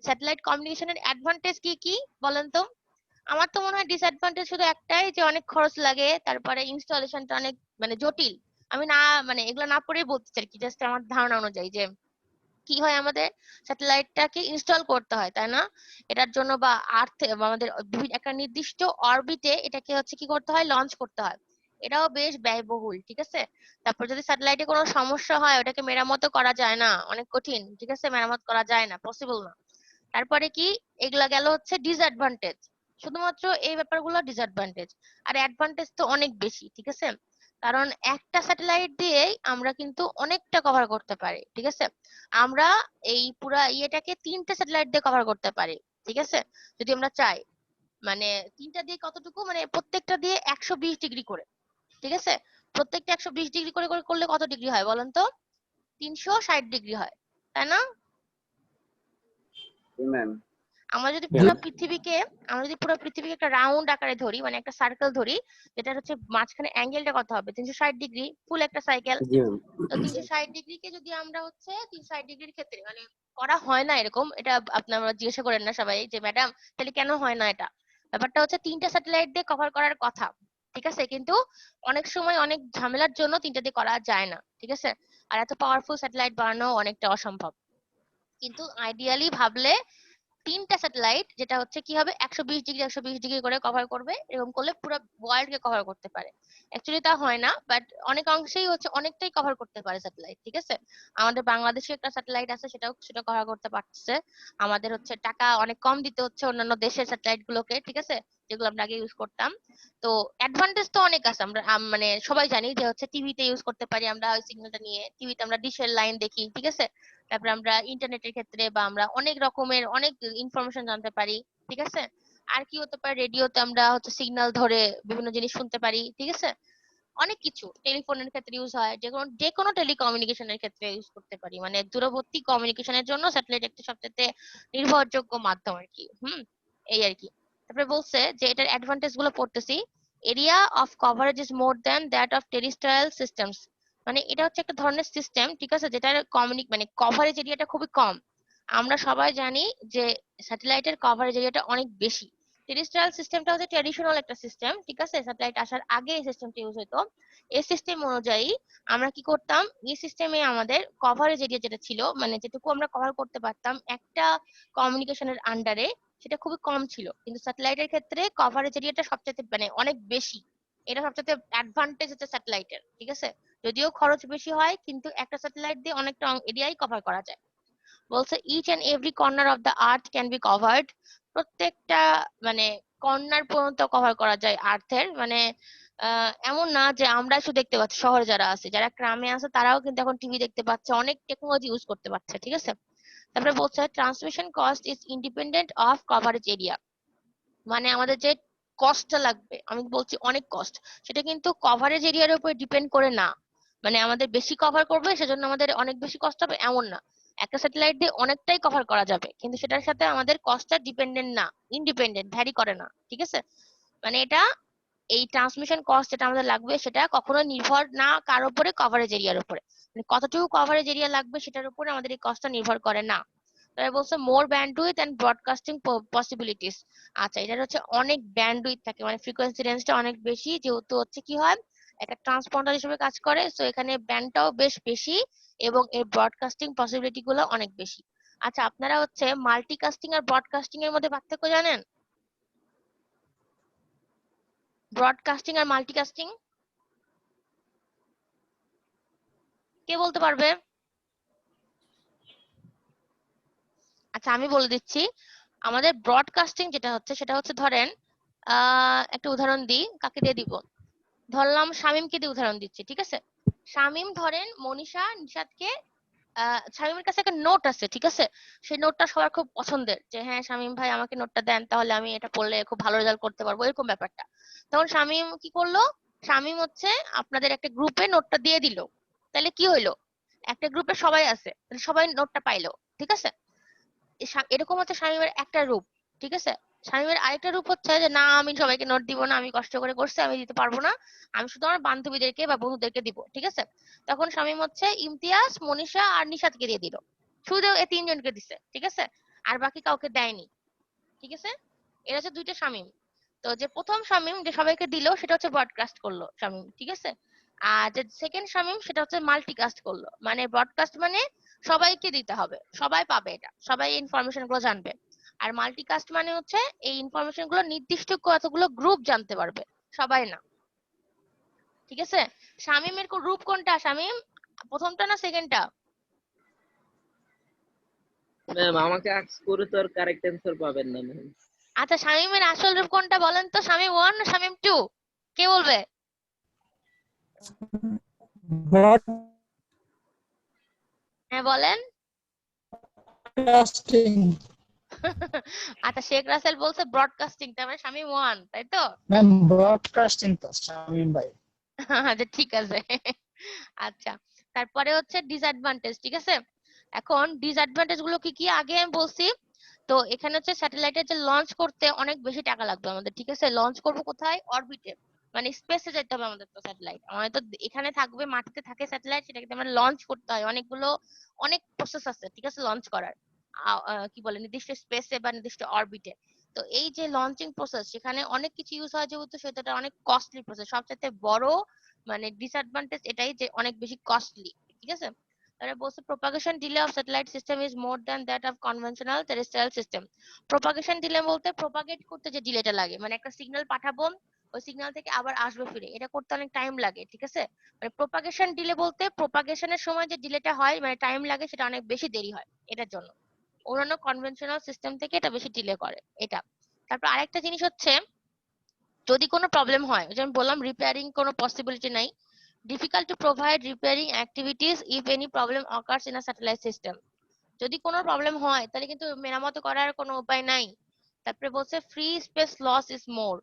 স্যাটেলাইট কমিউনিকেশনের অ্যাডভান্টেজ কি কি বলেন তো? আমার তো মনে হয় ডিসঅ্যাডভান্টেজ শুধু একটাই, যে অনেক খরচ লাগে, তারপরে ইনস্টলেশনটা অনেক মানে জটিল। আমি না মানে এগুলো না পড়েই বলতেছি আর কি, জাস্ট আমার ধারণা অনুযায়ী, যে কি হয়, আমাদের স্যাটেলাইটটাকে ইনস্টল করতে হয়, তাই না? এটার জন্য বা আর্থে আমাদের একটা নির্দিষ্ট অরবিটে এটাকে হচ্ছে কি করতে হয়, লঞ্চ করতে হয়। এটাও বেশ ব্যয়বহুল, ঠিক আছে? তারপর যদি স্যাটেলাইটে কোনো সমস্যা হয়, ওটাকে মেরামতও করা যায় না, অনেক কঠিন, ঠিক আছে? মেরামত করা যায় না, পসিবল না। তারপরে কি, এগুলা গেল হচ্ছে ডিসঅ্যাডভান্টেজ, শুধুমাত্র এই ব্যাপারগুলো ডিসঅ্যাডভান্টেজ। আর অ্যাডভান্টেজ তো অনেক বেশি, ঠিক আছে? কারণ একটা স্যাটেলাইট দিয়েই আমরা কিন্তু অনেকটা কভার করতে পারি, ঠিক আছে? আমরা এই পুরা ইয়েটাকে 3টে স্যাটেলাইট দিয়ে কভার করতে পারি, ঠিক আছে? যদি আমরা চাই, মানে 3টা দিয়ে কতটুকু, মানে প্রত্যেকটা দিয়ে 120 ডিগ্রি করে, ঠিক আছে? প্রত্যেকটা 120 ডিগ্রি করে করে করলে কত ডিগ্রি হয় বলেন তো? 360 ডিগ্রি হয়, তাই না? ম্যাম আমরা যদি পুরো পৃথিবীকে একটা রাউন্ড আকারে ধরি, মানে একটা সার্কেল ধরি, যেটা হচ্ছে মাঝখানে অ্যাঙ্গেলটা কত হবে, 360 ডিগ্রি, ফুল একটা সাইকেল। জি ম্যাম। তো 360 ডিগ্রিকে যদি আমরা হচ্ছে 360 ডিগ্রির ক্ষেত্রে মানে করা হয় না এরকম, এটা আপনারা জিজ্ঞাসা করেন না সবাই যে ম্যাডাম তাহলে কেন হয় না এটা? ব্যাপারটা হচ্ছে 3টা স্যাটেলাইট দিয়ে কভার করার কথা, ঠিক আছে? কিন্তু অনেক সময় অনেক ঝামেলার জন্য 3টা দিয়ে করা যায় না, ঠিক আছে? আর এত পাওয়ারফুল স্যাটেলাইট বানানো অনেকটা অসম্ভব। কিন্তু আইডিয়ালি ভাবলে 3টা স্যাটেলাইট, যেটা হচ্ছে কি হবে, 120 ডিগ্রি করে কভার করবে, এরকম করলে পুরো ওয়ার্ল্ড কে কভার করতে পারে। অ্যাকচুয়ালি তা হয় না, বাট অনেক অংশেই হচ্ছে অনেকটাই কভার করতে পারে স্যাটেলাইট, ঠিক আছে? আমাদের বাংলাদেশে একটা স্যাটেলাইট আছে, সেটা কভার করতে পারছে। আমাদের হচ্ছে টাকা অনেক কম দিতে হচ্ছে অন্যান্য দেশের স্যাটেলাইট গুলোকে, ঠিক আছে, যেগুলো আমরা আগে ইউজ করতাম। তো অ্যাডভান্টেজ তো অনেক আছে, আমরা মানে সবাই জানি যে হচ্ছে টিভিতে ইউজ করতে পারি আমরা ওই সিগন্যালটা নিয়ে, টিভিতে আমরা ডিশের লাইন দেখি, ঠিক আছে? তারপরে আমরা ইন্টারনেটের ক্ষেত্রে বা আমরা অনেক রকমের অনেক ইনফরমেশন জানতে পারি, ঠিক আছে? আর কি হতে পারে, রেডিওতে আমরা হচ্ছে সিগন্যাল ধরে বিভিন্ন জিনিস শুনতে পারি, ঠিক আছে? অনেক কিছু টেলিফোনের ক্ষেত্রে ইউজ হয়, যে কোনো টেলিকমিউনিকেশনের ক্ষেত্রে ইউজ করতে পারি, মানে দূরবর্তী কমিউনিকেশনের জন্য স্যাটেলাইট একটা সবচেয়ে নির্ভরযোগ্য মাধ্যম আর কি। এই আর কি। তারপরে বলছে যে এটার অ্যাডভান্টেজ গুলো পড়তেছি। Area of coverage is more than that of terrestrial systems. মানে এটা হচ্ছে একটা ধরনের সিস্টেম, ঠিক আছে, যেটার মানে কভারেজ এরিয়াটা খুবই কম। আমরা সবাই জানি যে স্যাটেলাইটের কভারেজ এরিয়াটা অনেক বেশি, টেরেস্ট্রিয়াল সিস্টেমটা হচ্ছে ট্র্যাডিশনাল একটা সিস্টেম, ঠিক আছে? স্যাটেলাইট আসার আগে এই সিস্টেমটা ইউজ হতো। এই সিস্টেম অনুযায়ী আমরা কি করতাম, এই সিস্টেমে আমাদের কভারেজ এরিয়া যেটা ছিল, মানে যেটুকু আমরা কভার করতে পারতাম একটা কমিউনিকেশনের আন্ডারে, সেটা খুবই কম ছিল। কিন্তু স্যাটেলাইটের ক্ষেত্রে কভারেজ এরিয়াটা সবচেয়ে মানে অনেক বেশি। এটা সবচেয়ে অ্যাডভান্টেজ হচ্ছে স্যাটেলাইটের, ঠিক আছে? যদিও খরচ বেশি হয়, কিন্তু একটা স্যাটেলাইট দিয়ে অনেকটা এরিয়াই কভার করা যায়। বলছে each and every corner of the earth can be covered. প্রত্যেকটা মানে কর্নার পর্যন্ত কভার করা যায় আর্থের। মানে এমন না যে আমরা শুধু দেখতে পাচ্ছি, শহরে যারা আছে, যারা গ্রামে আছে তারাও কিন্তু এখন টিভি দেখতে পাচ্ছে, অনেক টেকনোলজি ইউজ করতে পারছে, ঠিক আছে? তারপরে বলছে transmission cost is independent of coverage area. মানে আমাদের যে কস্টটা লাগবে, আমি বলছি অনেক কস্ট, সেটা কিন্তু কভারেজ এরিয়ার উপর ডিপেন্ড করে না। মানে আমাদের বেশি কভার করবে সেজন্য আমাদের অনেক বেশি কষ্ট হবে এমন না। একটা স্যাটেলাইট দিয়ে অনেকটাই কভার করা যাবে, কিন্তু সেটার সাথে আমাদের কস্টটা ডিপেন্ডেন্ট না, ইন্ডিপেন্ডেন্ট, ভ্যারি করে না, ঠিক আছে? মানে এটা এই ট্রান্সমিশন কস্ট যেটা আমাদের লাগবে সেটা কখনো নির্ভর না কার উপরে, কভারেজ এরিয়ার উপরে। মানে কতটুকু কভারেজ এরিয়া লাগবে সেটার উপরে আমাদের এই কস্টটা নির্ভর করে না। তাই বলছে মোর ব্যান্ডউইথ এন্ড ব্রডকাস্টিং পসিবিলিটিস। আচ্ছা, এটার হচ্ছে অনেক ব্যান্ডউইথ থাকে, মানে ফ্রিকোয়েন্সি রেঞ্জটা অনেক বেশি, যেহেতু হচ্ছে কি হয় একটা ট্রান্সপন্ডার হিসেবে কাজ করে, সো এখানে ব্যান্ডটাও বেশ বেশি এবং এর ব্রডকাস্টিং পসিবিলিটি গুলো অনেক বেশি। আচ্ছা, আপনারা হচ্ছে মাল্টিকাস্টিং আর ব্রডকাস্টিং এর মধ্যে পার্থক্য জানেন? ব্রডকাস্টিং আর মাল্টিকাস্টিং কে বলতে পারবে? আচ্ছা, আমি বলে দিচ্ছি। আমাদের ব্রডকাস্টিং যেটা হচ্ছে সেটা হচ্ছে ধরেন একটা উদাহরণ দিই, কাকে দিয়ে দিব, ধরলাম শামীমকে দিয়ে উদাহরণ দিচ্ছি, ঠিক আছে? শামীম ধরেন মনীষা নিশাদকে শামীমের কাছে একটা নোট আছে, ঠিক আছে? সেই নোটটা সবার খুব পছন্দের, যে হ্যাঁ শামীম ভাই আমাকে নোটটা দেন, তাহলে আমি এটা পড়লে খুব ভালো রেজাল্ট করতে পারবো, এরকম ব্যাপারটা। তখন শামীম কি করলো, শামীম হচ্ছে আপনাদের একটা গ্রুপে নোটটা দিয়ে দিল। তাহলে কি হইলো, একটা গ্রুপে সবাই আছে, তাহলে সবাই নোটটা পাইলো, ঠিক আছে? এরকম হচ্ছে শামীমের একটা রূপ, ঠিক আছে? শামীমের আরেকটা রূপ হচ্ছে যে না, আমি সবাইকে নোট দিব না, আমি কষ্ট করে করছি, আমি দিতে পারবো না, আমি শুধু আমার বান্ধবীদেরকে বা বন্ধুদেরকে দিব, ঠিক আছে? তখন শামীম হচ্ছে ইমতিয়াজ, মনীষা আর নিশাদকে দিয়ে দিল, শুধু এই তিনজনকে দিছে, ঠিক আছে? আর বাকি কাউকে দেয়নি, ঠিক আছে? এরা হচ্ছে দুইটা শামীম। তো যে প্রথম শামীম যে সবাইকে দিল সেটা হচ্ছে ব্রডকাস্ট করলো শামীম, ঠিক আছে? আর যে সেকেন্ড শামীম সেটা হচ্ছে মাল্টিকাস্ট করলো। মানে ব্রডকাস্ট মানে সবাইকে দিতে হবে, সবাই পাবে, এটা সবাই ইনফরমেশন গুলো জানবে। আর মাল্টিকাস্ট মানে হচ্ছে এই ইনফরমেশন গুলো নির্দিষ্ট কতগুলো গ্রুপ জানতে পারবে, সবাই না, ঠিক আছে? শামীমের রূপ কোনটা শামীম, প্রথমটা না সেকেন্ডটা? ম্যাম আমাকে আস্ক করে তো আর কারেক্ট অ্যান্সার পাবেন না ম্যাম। আচ্ছা, শামীমের আসল রূপ কোনটা বলেন তো, শামীম 1 না শামীম 2, কে বলবে? হ্যাঁ বলেন। ব্রডকাস্টিং। আচ্ছা, শেখ রাসেল বলছে ব্রডকাস্টিং, তার মানে শামীম 1, তাই তো? ম্যাম ব্রডকাস্টিং তো শামীম ভাই। আচ্ছা ঠিক আছে। আচ্ছা, তারপরে হচ্ছে ডিসঅ্যাডভান্টেজ, ঠিক আছে? এখন ডিসঅ্যাডভান্টেজ গুলো কি কি আগে আমি বলছি। তো এখানে হচ্ছে স্যাটেলাইটের যে লঞ্চ করতে অনেক বেশি টাকা লাগবে আমাদের, ঠিক আছে? লঞ্চ করব কোথায়, অরবিটে, মানে স্পেসে যেতে হবে আমাদের। তো স্যাটেলাইট আমাদের তো এখানে থাকবে, মাটিতে থাকে স্যাটেলাইট, সেটাকে আমরা লঞ্চ করতে হয়, অনেকগুলো অনেক প্রসেস আছে, ঠিক আছে, লঞ্চ করার। কি বলে, নির্দিষ্ট স্পেসে বা নির্দিষ্ট অরবিটে। তো এই যে লঞ্চিং প্রসেস, সেখানে অনেক কিছু ইউজ হয়, যেহেতু সেটা অনেক কস্টলি প্রসেস। সবচেয়ে বড় মানে ডিসঅ্যাডভান্টেজ এটাই যে অনেক বেশি কস্টলি, ঠিক আছে? তাহলে বলছে propagation delay of satellite system is more than that of conventional terrestrial system. Propagation delay বলতে প্রপাগেট করতে যে ডিলেটা লাগে, মানে একটা সিগন্যাল পাঠাবো, ওই সিগন্যাল থেকে আবার আসবে ফিরে, এটা করতে অনেক টাইম লাগে, ঠিক আছে? মানে প্রপাগেশন ডিলে বলতে প্রপাগেশনের সময় যে ডিলেটা হয়, মানে টাইম লাগে, সেটা অনেক বেশি দেরি হয় এটার জন্য। অন্যান্য কনভেনশনাল সিস্টেম থেকে এটা বেশি ডিলে করে এটা। তারপর আরেকটা জিনিস হচ্ছে, যদি কোনো প্রবলেম হয়, ওই যে আমি বললাম রিপেয়ারিং কোনো পসিবিলিটি নাই, difficult to provide repairing activities if any problem occurs in a satellite system. যদি কোনো প্রবলেম হয় তাহলে কিন্তু মেরামত করার কোনো উপায় নাই। তারপরে বলছে free space loss is more.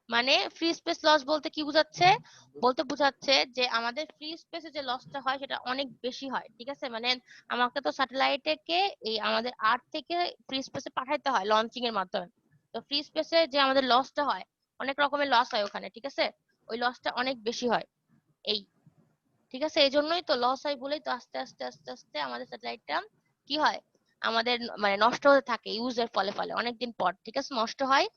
মানে ফ্রি স্পেস লস বলতে কি বোঝাচ্ছে, বলতে বোঝাচ্ছে যে আমাদের ফ্রি স্পেসে যে লসটা হয় সেটা অনেক বেশি হয়, ঠিক আছে? মানে আমাকে তো স্যাটেলাইটকে এই আমাদের আর্থ থেকে ফ্রি স্পেসে পাঠাইতে হয় লঞ্চিং এর মাধ্যমে। তো ফ্রি স্পেসে যে আমাদের লসটা হয়, অনেক রকমের লস হয় ওখানে, ঠিক আছে? ওই লসটা অনেক বেশি হয় এই, ঠিক আছে? এই জন্যই তো লস হয় বলেই তো আস্তে আস্তে আস্তে আস্তে আমাদের স্যাটেলাইটটা কি হয়, আমাদের মানে নষ্ট হতে থাকে ইউজের ফলে ফলে অনেকদিন পর, ঠিক আছে, নষ্ট হয়।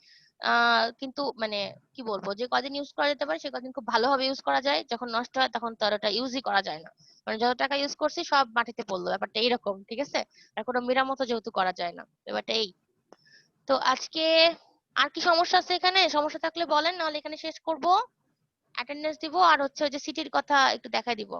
কিন্তু মানে কি বলবো, যে কদিন ইউজ করা যেতে পারে সে কদিন খুব ভালোভাবে ইউজ করা যায়, যখন নষ্ট হয় তখন তো আর ওটা ইউজই করা যায় না। মানে যত টাকা ইউজ করছি সব মাটিতে পড়লো, ব্যাপারটা এইরকম, ঠিক আছে? আর কোনো মেরামতও যেহেতু করা যায় না, ব্যাপারটা এই। তো আজকে আর কি সমস্যা আছে এখানে? সমস্যা থাকলে বলেন, নাহলে এখানে শেষ করব। অ্যাটেন্ডেন্স দিব আর হচ্ছে ওই যে সিটির কথা একটু দেখাই দিব।